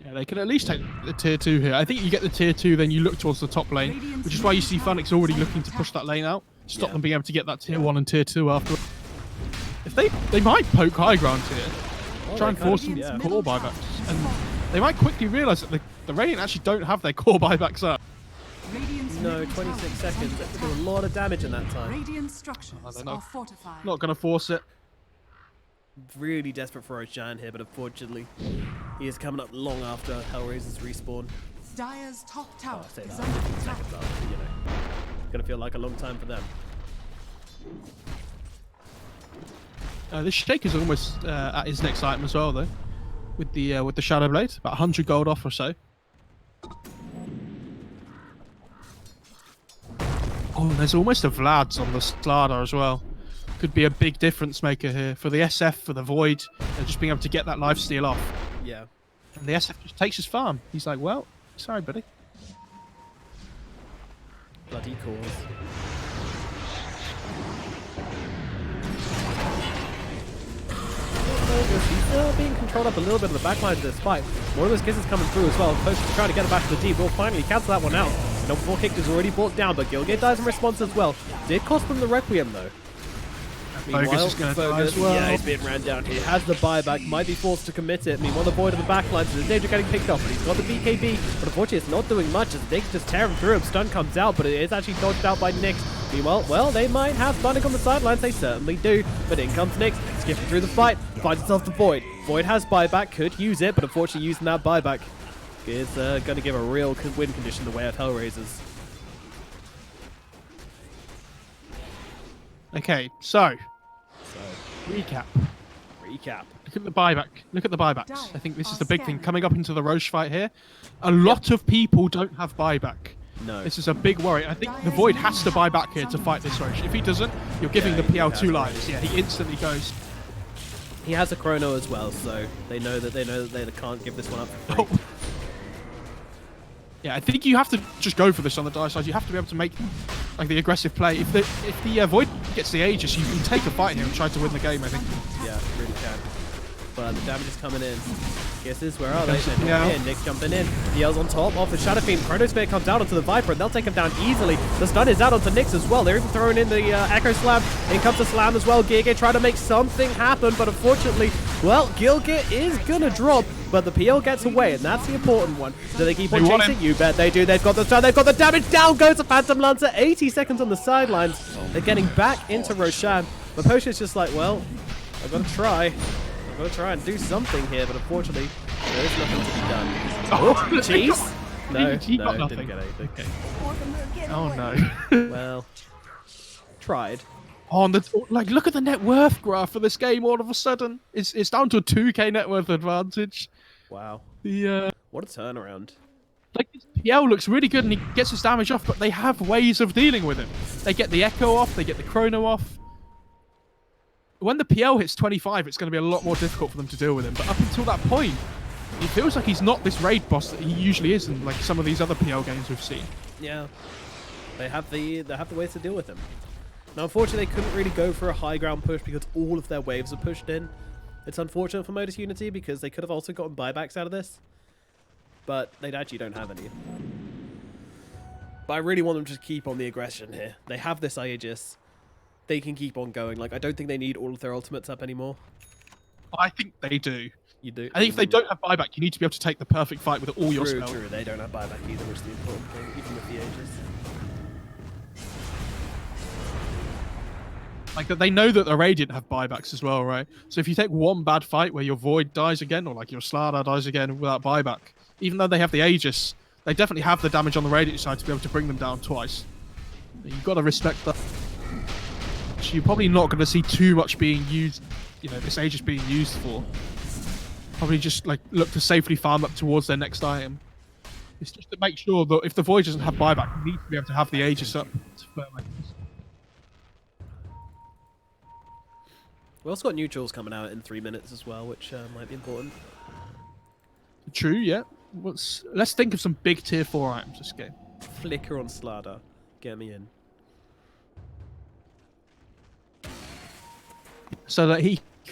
Yeah, they can at least take the tier 2 here. I think you get the tier 2, then you look towards the top lane, which is why you see Funix already looking to push that lane out, stop them being able to get that tier 1 and tier 2 after. If they might poke high ground here, try and force some core buybacks, and they might quickly realise that the Radiant actually don't have their core buybacks up. No, 26 seconds. That's a lot of damage in that time. Radiant structures are fortified. Not going to force it. Really desperate for Roshan here, but unfortunately, he is coming up long after HellRaisers respawn. Dire's top tower Say is that under 15 attack. seconds after, you know. Gonna feel like a long time for them. This Shaker's almost at his next item as well, though, with the Shadow Blade, about 100 gold off or so. Oh, there's almost a Vlad's on the Slardar as well. Could be a big difference maker here for the SF, for the Void, and just being able to get that lifesteal off. Yeah. And the SF just takes his farm. He's like, well, sorry, buddy. Bloody cause. He's being controlled up a little bit of the backline of this fight. One of those kisses coming through as well. Post trying to get it back to the deep. Will finally cancel that one out. No, before kick is already brought down, but Gilgate dies in response as well. Did cost them the Requiem though. Bogus is going to die as well. Yeah, he's being ran down here. Has the buyback, might be forced to commit it. Meanwhile, the Void on the backline, so there's danger getting picked off. But he's got the BKB, but unfortunately it's not doing much as Nyx just tear him through him. Stun comes out, but it is actually dodged out by Nyx. Meanwhile, well, they might have stunning on the sidelines, they certainly do. But in comes Nyx, skipping through the fight, finds himself the Void. Void has buyback, could use it, but unfortunately using that buyback is going to give a real win condition the way of HellRaisers. Okay, so recap. Look at the buyback. Look at the buybacks. I think this is the big thing coming up into the Roche fight here. A lot of people don't have buyback. No. This is a big worry. I think the Void has to buy back here to fight this Roche. If he doesn't, you're giving the PL 2 lives. Yeah, he instantly goes. He has a Chrono as well, so they know that they can't give this one up for free. Yeah, I think you have to just go for this on the Dire side. You have to be able to make like the aggressive play. If the Void gets the Aegis, you can take a fight here and try to win the game, I think. Yeah, really can. But the damage is coming in. Guesses, where are they? Yeah. Nyx jumping in. DL's on top of the Shadow Fiend. Chronosphere comes down onto the Viper, and they'll take him down easily. The stun is out onto Nyx as well. They're even throwing in the Echo Slam. In comes the Slam as well. Gilgate trying to make something happen, but unfortunately, well, Gilgate is going to drop, but the PL gets away, and that's the important one. Do they keep on chasing? You bet they do. They've got the stun. They've got the damage. Down goes the Phantom Lancer. 80 seconds on the sidelines. They're getting back into Roshan. But Potion's just like, well, I've got to try. I'm going to try and do something here, but unfortunately, there is nothing to be done. Oh, jeez! No, he got no, nothing. didn't get anything. Okay. Oh no. Well, tried. Oh, and look at the net worth graph for this game. All of a sudden, it's down to a 2k net worth advantage. Wow. What a turnaround. Like, his PL looks really good and he gets his damage off, but they have ways of dealing with him. They get the Echo off, they get the Chrono off. When the PL hits 25, it's going to be a lot more difficult for them to deal with him. But up until that point, it feels like he's not this raid boss that he usually is in like some of these other PL games we've seen. Yeah. They have the ways to deal with him. Now, unfortunately, they couldn't really go for a high ground push because all of their waves are pushed in. It's unfortunate for Modus Unity because they could have also gotten buybacks out of this. But they actually don't have any. But I really want them to keep on the aggression here. They have this Aegis. They can keep on going. Like, I don't think they need all of their ultimates up anymore. I think they do. You do? I think if they don't have buyback, you need to be able to take the perfect fight with all your spells. True, they don't have buyback either, which is the important thing, even with the Aegis. Like that, they know that the Radiant have buybacks as well, right? So if you take one bad fight where your Void dies again, or like your Slardar dies again without buyback, even though they have the Aegis, they definitely have the damage on the Radiant side to be able to bring them down twice. You've got to respect that. So you're probably not going to see too much being used, this Aegis being used for. Probably just like look to safely farm up towards their next item. It's just to make sure that if the Void doesn't have buyback, you need to be able to have the Aegis up. We also got neutrals coming out in 3 minutes as well, which might be important. True, yeah. Let's think of some big tier 4 items this game. Flicker on Slardar. Get me in. So that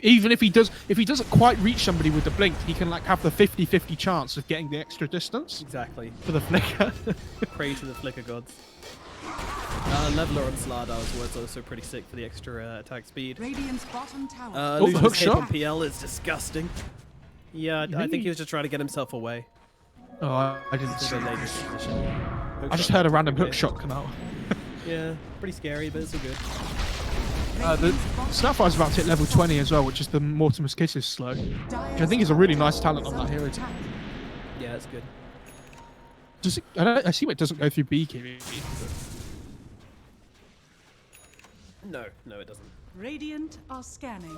even if he doesn't quite reach somebody with the blink, he can like have the 50-50 chance of getting the extra distance. Exactly. For the flicker. Pray to the flicker gods. Leveler on Slardar was also pretty sick for the extra attack speed. Radiant's bottom tower. the hook Illusion's cape shot. on PL is disgusting. Yeah, I think he was just trying to get himself away. Oh, I didn't see The that. latest position. Hook I just shot heard a was random pretty hook shot come out. good. Yeah, pretty scary, but it's all good. The Snapfire's about to hit level 20 as well, which is the Mortimer's Kisses slow. Which I think is a really nice talent on that hero. Yeah, it's good. Does it, I see it doesn't go through Beekeeping. No, it doesn't. Radiant are scanning.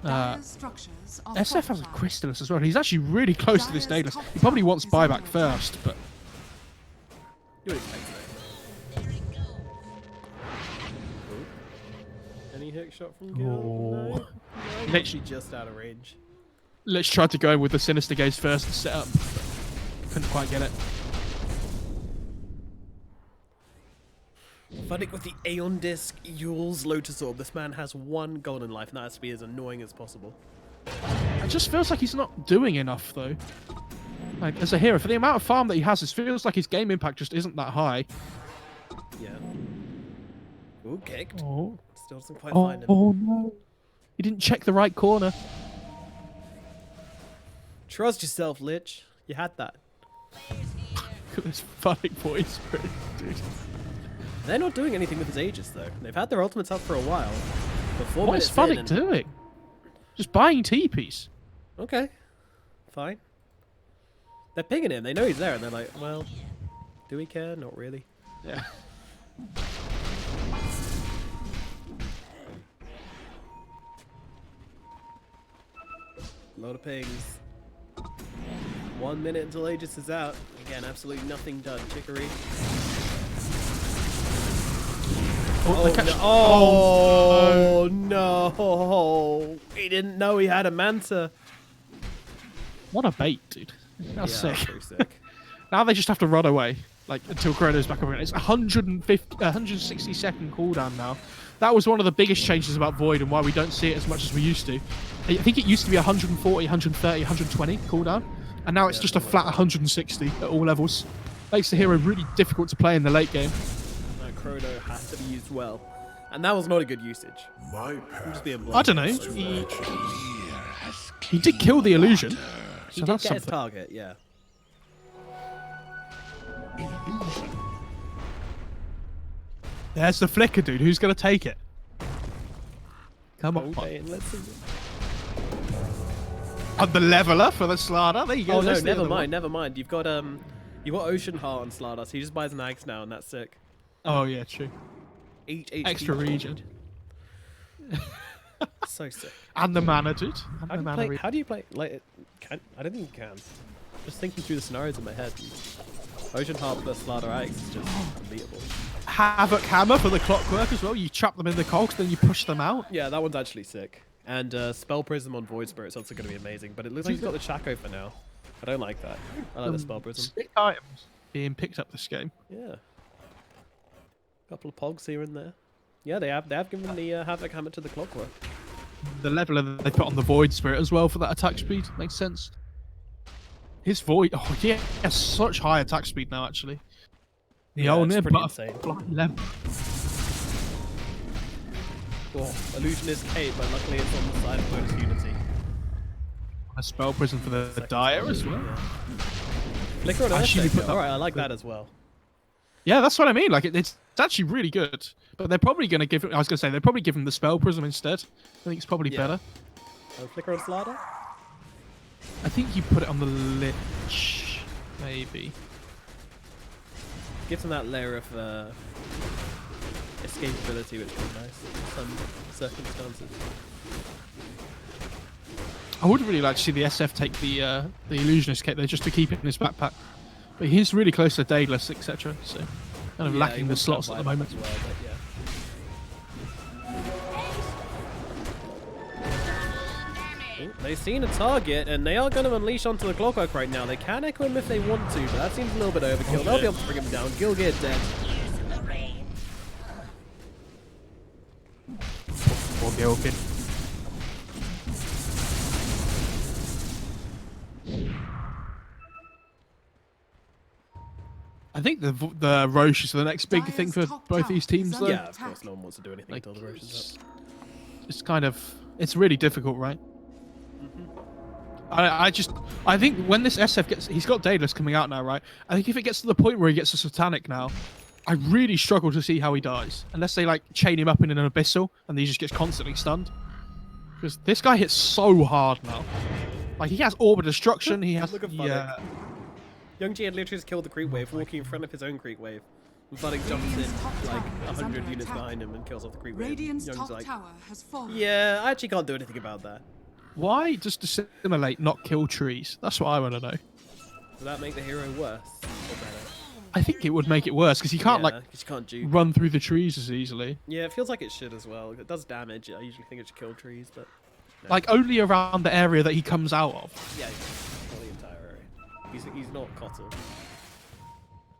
Uh, Dire structures are SF has a fortified. Crystallis as well. He's actually really close to this Daedalus. He probably wants buyback first, but You would expect so. Any hook shot from Gil? Oh. No. He's actually just out of range. let's try to go in with the Sinister Gaze first and set up. Couldn't quite get it. Funnick with the Aeon Disc, Yule's Lotus Orb. This man has one golden life, and that has to be as annoying as possible. It just feels like he's not doing enough, though. Like, as a hero, for the amount of farm that he has, it feels like his game impact just isn't that high. Yeah. Ooh, kicked. Oh, Still doesn't quite find him. oh no. He didn't check the right corner. Trust yourself, Lich. You had that. Look at this funny voice, dude. They're not doing anything with his Aegis, though. They've had their ultimates up for a while. But 4 What is minutes in Funnick and- doing? Just buying TPs. Okay. Fine. They're pinging him. They know he's there, and they're like, well, do we care? Not really. Yeah. A lot of pings. 1 minute until Aegis is out. Again, absolutely nothing done. Chicory. Oh, they catch- Oh, no. He didn't know he had a Manta. What a bait, dude. That's Yeah, sick. pretty sick. Now they just have to run away, like until Chrono's back up again. It's 160 second cooldown now. That was one of the biggest changes about Void and why we don't see it as much as we used to. I think it used to be 140, 130, 120 cooldown, and now it's just a flat 160 at all levels. Makes the hero really difficult to play in the late game. That Chrono has to be used well. And that was not a good usage. My I'm path just being I blunt. don't know. He did kill the illusion. He So did that's get his something. target, yeah. There's the flicker, dude. Who's gonna take it? Come on. Okay, and let's see. And the leveler for the Slardar. There you go. Oh no, There's the never other mind, never mind. You've got Ocean Heart on Slardar, so he just buys nags now, and that's sick. one. Oh yeah, true. 8 HP. Extra regen. So sick. And the mana, dude. And How the do you mana play? regen. How do you play? Like, I don't think you can. Just thinking through the scenarios in my head. Ocean Heart plus Slardar Axe is just unbeatable. Havoc Hammer for the clockwork as well. You trap them in the cogs, then you push them out. Yeah, that one's actually sick. And Spell Prism on Void Spirit's also going to be amazing. But it looks like he's got the Chaco for now. I don't like that. I like the Spell Prism. 6 items being picked up this game. Yeah. Couple of pogs here and there. Yeah, they have given the Havoc Hammer to the Clockwork. The leveler that they put on the Void Spirit as well for that attack speed. Makes sense. His Void... Oh, yeah. He has such high attack speed now, actually. The Yeah, old it's pretty insane. level. Oh, Illusionist Cape, but luckily it's on the side of Modus Unity. A spell prison for the Dire as well. Flicker on Actually, Earthquake. put that- Alright, I like that as well. Yeah, that's what I mean. Like it's actually really good. But they're probably going to give. I was going to say they're probably give him the spell prism instead. I think it's probably Yeah. better. Flicker on slider. I think you put it on the lich, maybe. Gives him that layer of escapability, which is nice in some circumstances. I would really like to see the SF take the illusionist kit there just to keep it in his backpack. But he's really close to Daedalus, etc. So kind of Yeah, he lacking the wants slots that at the buyback moment. as well, but yeah. Oh, they've seen a target, and they are going to unleash onto the Clockwork right now. They can echo him if they want to, but that seems a little bit overkill. They'll be able to bring him down. Gilgir dead. Poor Gilgir. I think the Roche is the next big thing for both these teams, though. Yeah, of course, no one wants to do anything until the Rotion's up. It's kind of, it's really difficult, right? I think when this SF gets, he's got Daedalus coming out now, right? I think if it gets to the point where he gets a Satanic now, I really struggle to see how he dies. Unless they like chain him up in an Abyssal and he just gets constantly stunned. Because this guy hits so hard now. Like he has Orb of Destruction, he has... Look at Funnick. Young G had literally just killed the creep wave, walking in front of his own creep wave. And Funnick jumps in like 100 units behind him and kills off the creep wave. Radiant's Young's top like, tower has fallen. yeah, I actually can't do anything about that. Why just to simulate not kill trees? That's what I want to know. Does that make the hero worse or better? I think it would make it worse because he can't Yeah, like 'cause you can't juke. run through the trees as easily. Yeah, it feels like it should as well. It does damage. I usually think it should kill trees, but no. Like only around the area that he comes out of. Yeah, not the entire area. He's not Cottle.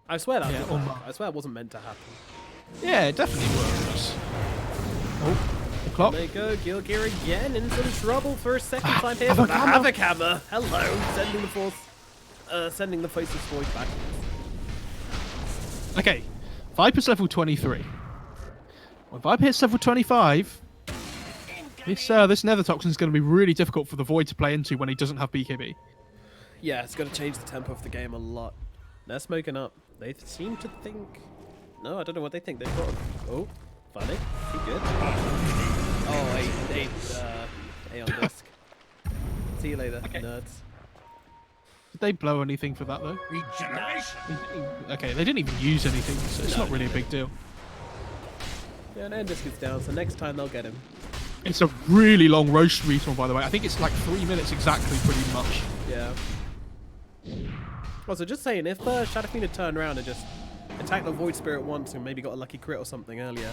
I swear that. Yeah, wasn't- almost. I swear it wasn't meant to happen. Yeah, it definitely was. Oh, the clock. There you go, Gilgir again in some trouble for a second time here. Havoc The Hammer. Havoc Hammer. Hello, sending the Faceless Void back. Okay, Viper's level 23. When Viper hits level 25, this Nether Toxin is going to be really difficult for the Void to play into when he doesn't have BKB. Yeah, it's going to change the tempo of the game a lot. They're smoking up. They seem to think... No, I don't know what they think. They've got... Oh, funny. He good. Oh, A on disc. See you later, nerds. Did they blow anything for that, though? Regeneration. Okay, they didn't even use anything, so it's not really a big deal. Yeah, and Endis gets down, so next time they'll get him. It's a really long roast respawn, by the way. I think it's like 3 minutes exactly, pretty much. Yeah. Also, just saying, if Shadowfiend had turned around and just attacked the Void Spirit once and maybe got a lucky crit or something earlier,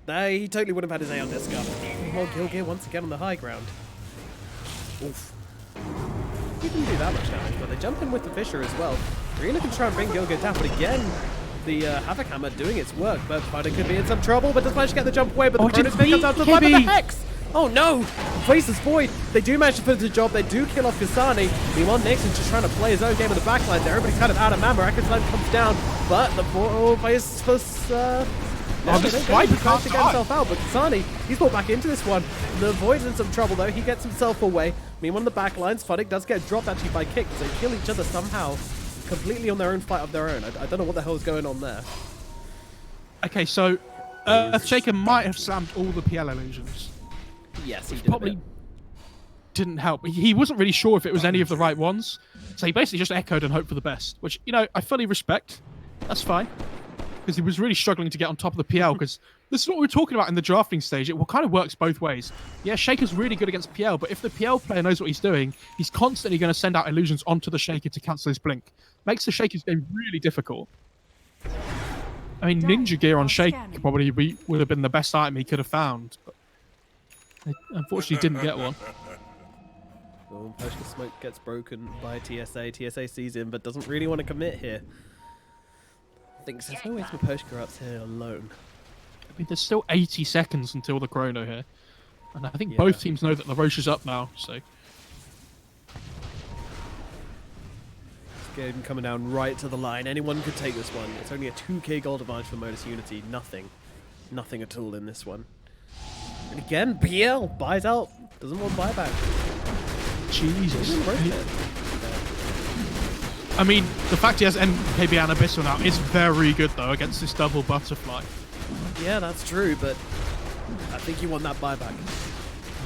he totally would have had his A on disc up. Well, Gilgir once again on the high ground. Oof. He didn't do that much damage, but they jump in with the Fissure as well. They're looking to try and bring Gilgir down, but again, the Havoc Hammer doing its work. But Fighter could be in some trouble, but does manage to get the jump away, but the Cronus pick comes out to the Viper, the Hex! Oh no! Faceless Void! They do manage to finish the job, they do kill off Kasani. Meanwhile, Nixon's just trying to play his own game in the backline there. Everybody's kind of out of mana. Miraculous comes down, but the Faceless this Viper can't to get die. himself out, but Kasani, he's brought back into this one. The Void's in some trouble though, he gets himself away. Meanwhile, on the back lines, Funnick does get dropped actually by Kick, so they kill each other somehow, completely on their own fight of their own. I don't know what the hell is going on there. Okay, so Earthshaker might have slammed all the PL illusions. Yes, he did Probably didn't help. He wasn't really sure if it was any of the right ones, so he basically just echoed and hoped for the best, which, you know, I fully respect. That's fine. Because he was really struggling to get on top of the PL, because this is what we were talking about in the drafting stage. It kind of works both ways. Yeah, Shaker's really good against PL, but if the PL player knows what he's doing, he's constantly going to send out illusions onto the Shaker to cancel his blink. Makes the Shaker's game really difficult. I mean, Ninja Gear on Shaker probably would have been the best item he could have found, but they unfortunately didn't get one. Oh, Pershka Smoke gets broken by TSA. TSA sees him, but doesn't really want to commit here. Thinks there's no way to Pershka up here alone. I mean, there's still 80 seconds until the chrono here. And I think Yeah. both teams know that the Roche is up now, so... Game coming down right to the line. Anyone could take this one. It's only a 2k gold advantage for Modus Unity. Nothing. Nothing at all in this one. And again, PL buys out. Doesn't want buyback. Jesus. I mean, the fact he has NKB and Abyssal now is very good, though, against this double butterfly. Yeah, that's true, but I think you want that buyback.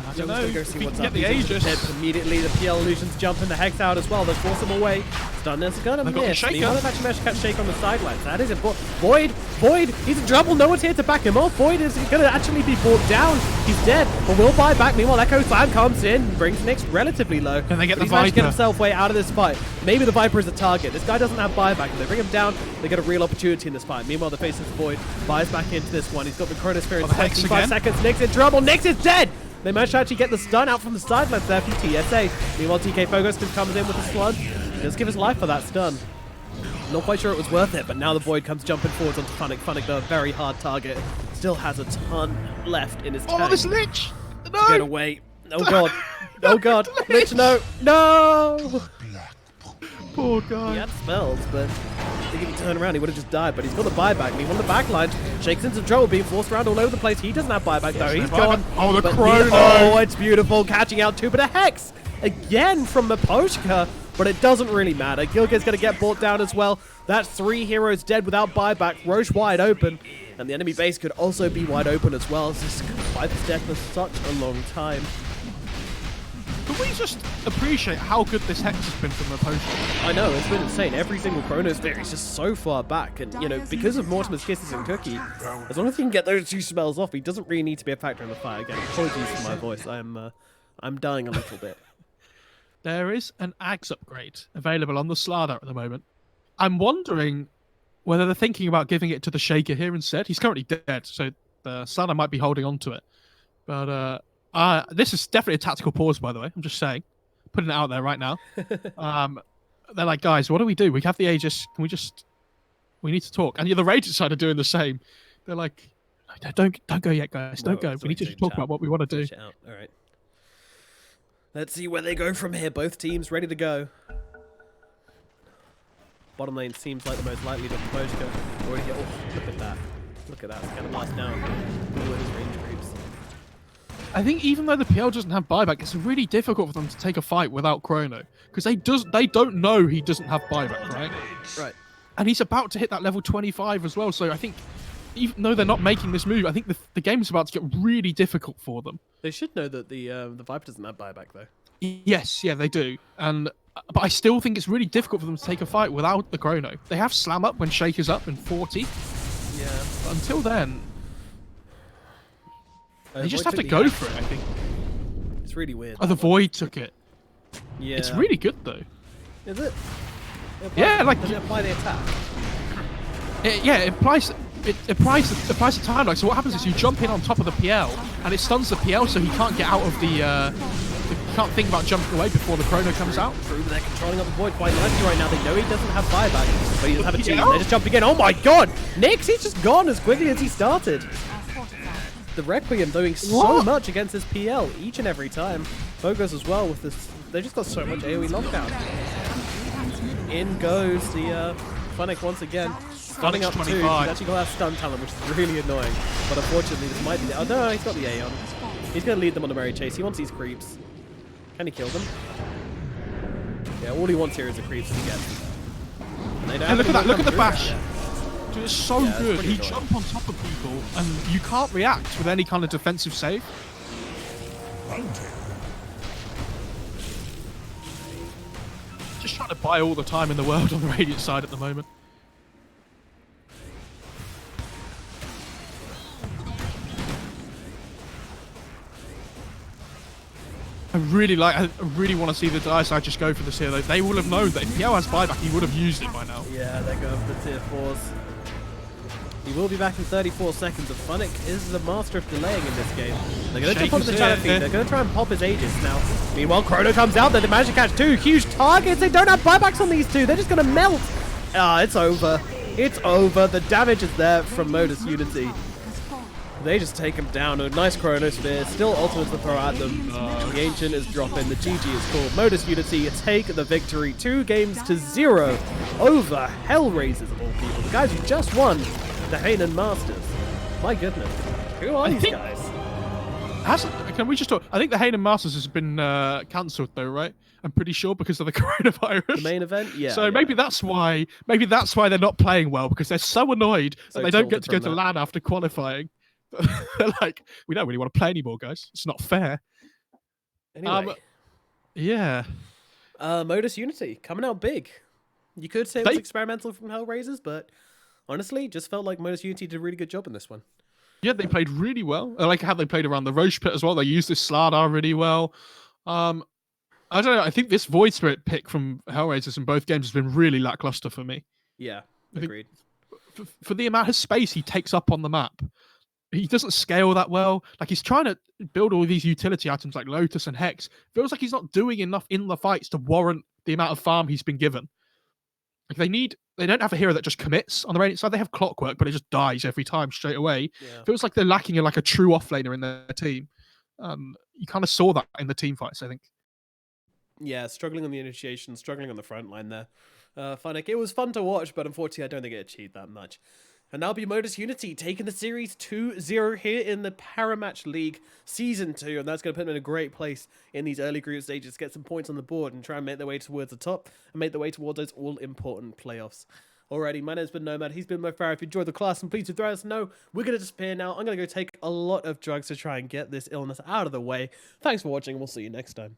I don't know. Gonna go If see he what's can up. get the He's into Aegis. pit. Immediately, the PL illusions jump in the Hex out as well. They force him away. Stun is gonna They've got the miss. Shaker. Meanwhile, they've actually managed to catch Shake on the sidelines. That is important. Void, he's in trouble. No one's here to back him off. Void is gonna actually be brought down. He's dead, but will buy back. Meanwhile, Echo Slam comes in, brings Nyx relatively low. Can they get But the he's managed to get Viper? himself way out of this fight. Maybe the Viper is a target. This guy doesn't have buyback. If they bring him down, they get a real opportunity in this fight. Meanwhile, the face of Void buys back into this one. He's got the Chronosphere in the Hex 25 again? seconds. Nyx in trouble. Nyx is dead. They managed to actually get the stun out from the sidelines there from TSA. Meanwhile, TK Focus comes in with the slug. He does give his life for that stun. Not quite sure it was worth it, but now the Void comes jumping forwards onto Funnick. Funnick, though, a very hard target. Still has a ton left in his tank. Oh, this Lich! Get No! away. Oh, God. Oh, God. Lich, no. No! Poor He guy. had spells, but I think if he turned around, he would have just died. But he's got the buyback. Meanwhile, the backline shakes into trouble, being forced around all over the place. He doesn't have buyback, though. He's no gone. buyback. Oh, the But Chrono. Oh, it's beautiful. Catching out two, but a Hex again from Maposhka. But it doesn't really matter. Gilga's going to get brought down as well. That's 3 heroes dead without buyback. Roche wide open. And the enemy base could also be wide open as well. This fight's dead for such a long time. Can we just appreciate how good this Hex has been from the potion? I know, it's been insane. Every single Chronosphere is just so far back. And, you know, because of Mortimer's Kisses and Cookie, as long as he can get those 2 spells off, he doesn't really need to be a factor in the fight. Again, apologies for my voice. I'm dying a little bit. There is an Axe upgrade available on the Slardar at the moment. I'm wondering whether they're thinking about giving it to the Shaker here instead. He's currently dead, so the Slardar might be holding on to it. But this is definitely a tactical pause, by the way. I'm just saying. Putting it out there right now. They're like, guys, what do? We have the Aegis. Can we just... We need to talk. And the Raging side are doing the same. They're like, don't go yet, guys. Don't go. We need to just talk about what we want to do. All right. Let's see where they go from here. Both teams ready to go. Bottom lane seems like the most likely to Poshka. Already get. Oh, look at that. Look at that. It's kind of lost down. All of his range creeps. I think even though the PL doesn't have buyback, it's really difficult for them to take a fight without Chrono. Because they don't know he doesn't have buyback, right? Right. And he's about to hit that level 25 as well, so I think even though they're not making this move, I think the game's about to get really difficult for them. They should know that the Viper doesn't have buyback though. Yes, yeah, they do. But I still think it's really difficult for them to take a fight without the Chrono. They have Slam Up when Shaker's up in 40. Yeah. But until then, they just have to go for it, I think. It's really weird. Oh, the Void took it. Yeah. It's really good, though. Is it? Yeah, like... Does it apply the attack? It applies the time lag. So what happens is you jump in on top of the PL, and it stuns the PL, so he can't get out of the. He can't think about jumping away before the Chrono comes out. True, but they're controlling up the Void quite nicely right now. They know he doesn't have buyback, but he doesn't have a team. Yeah. They're just jumping in. Oh my God, Nyx! He's just gone as quickly as he started. The Requiem doing so much against this PL each and every time. Focus as well with this. They just got so much AoE lockdown. In goes the Funnick once again. Stunning up 2. He's actually got that stun talent, which is really annoying. But unfortunately, this might be the... Oh, no, he's got the Aeon. He's going to lead them on a merry chase. He wants these creeps. Can he kill them? Yeah, all he wants here is the creeps to get. And look at that, look at the bash. Yeah. Dude, it's so Yeah, good. it's He pretty jump on top of people, and you can't react with any kind of defensive save. Just trying to buy all the time in the world on the Radiant side at the moment. I really want to see the Dire side just go for this here. They will have known that if Piao has buyback, he would have used it by now. Yeah, they're going for the tier 4s. He will be back in 34 seconds, and Funnick is the master of delaying in this game. They're going to jump onto the Shadow Feed. They're going to try and pop his Aegis now. Meanwhile, Chrono comes out there. They manage to catch 2 huge targets. They don't have buybacks on these 2. They're just going to melt. Ah, it's over. It's over. The damage is there from Modus Unity. They just take him down. A nice Chronosphere. Still ultimate to throw at them. The Ancient is dropping. The GG is called. Modus Unity take the victory. 2-0 over HellRaisers of all people. The guys who just won the Hanan Masters. My goodness. Who are these guys? Can can we just talk? I think the Hayden Masters has been cancelled though, right? I'm pretty sure because of the coronavirus. The main event, yeah. So yeah. maybe that's why they're not playing well, because they're so annoyed So that they don't get tilted to go from to that. LAN after qualifying. They're like, we don't really want to play anymore, guys. It's not fair. Anyway, Yeah. Modus Unity coming out big. You could say it was They- experimental from HellRaisers, but honestly, just felt like Modus Unity did a really good job in this one. Yeah, they played really well. I like how they played around the Roche pit as well. They used this Slardar really well. I don't know. I think this Void Spirit pick from Hellraisers in both games has been really lackluster for me. Yeah, think- agreed. For the amount of space he takes up on the map, he doesn't scale that well. Like, he's trying to build all these utility items like Lotus and Hex. Feels like he's not doing enough in the fights to warrant the amount of farm he's been given. Like, they don't have a hero that just commits on the Radiant side. They have Clockwork, but it just dies every time straight away. Yeah. Feels like they're lacking like a true offlaner in their team. You kind of saw that in the team fights, I think. Yeah, struggling on the initiation, struggling on the front line there. Funnick, it was fun to watch, but unfortunately I don't think it achieved that much. And that'll be Modus Unity taking the series 2-0 here in the Parimatch League Season 2, and that's going to put them in a great place in these early group stages, get some points on the board and try and make their way towards the top and make their way towards those all-important playoffs. Alrighty, my name's been Nomad, he's been MoFarah. If you enjoyed the class, and please do let us know. We're going to disappear now. I'm going to go take a lot of drugs to try and get this illness out of the way. Thanks for watching, and we'll see you next time.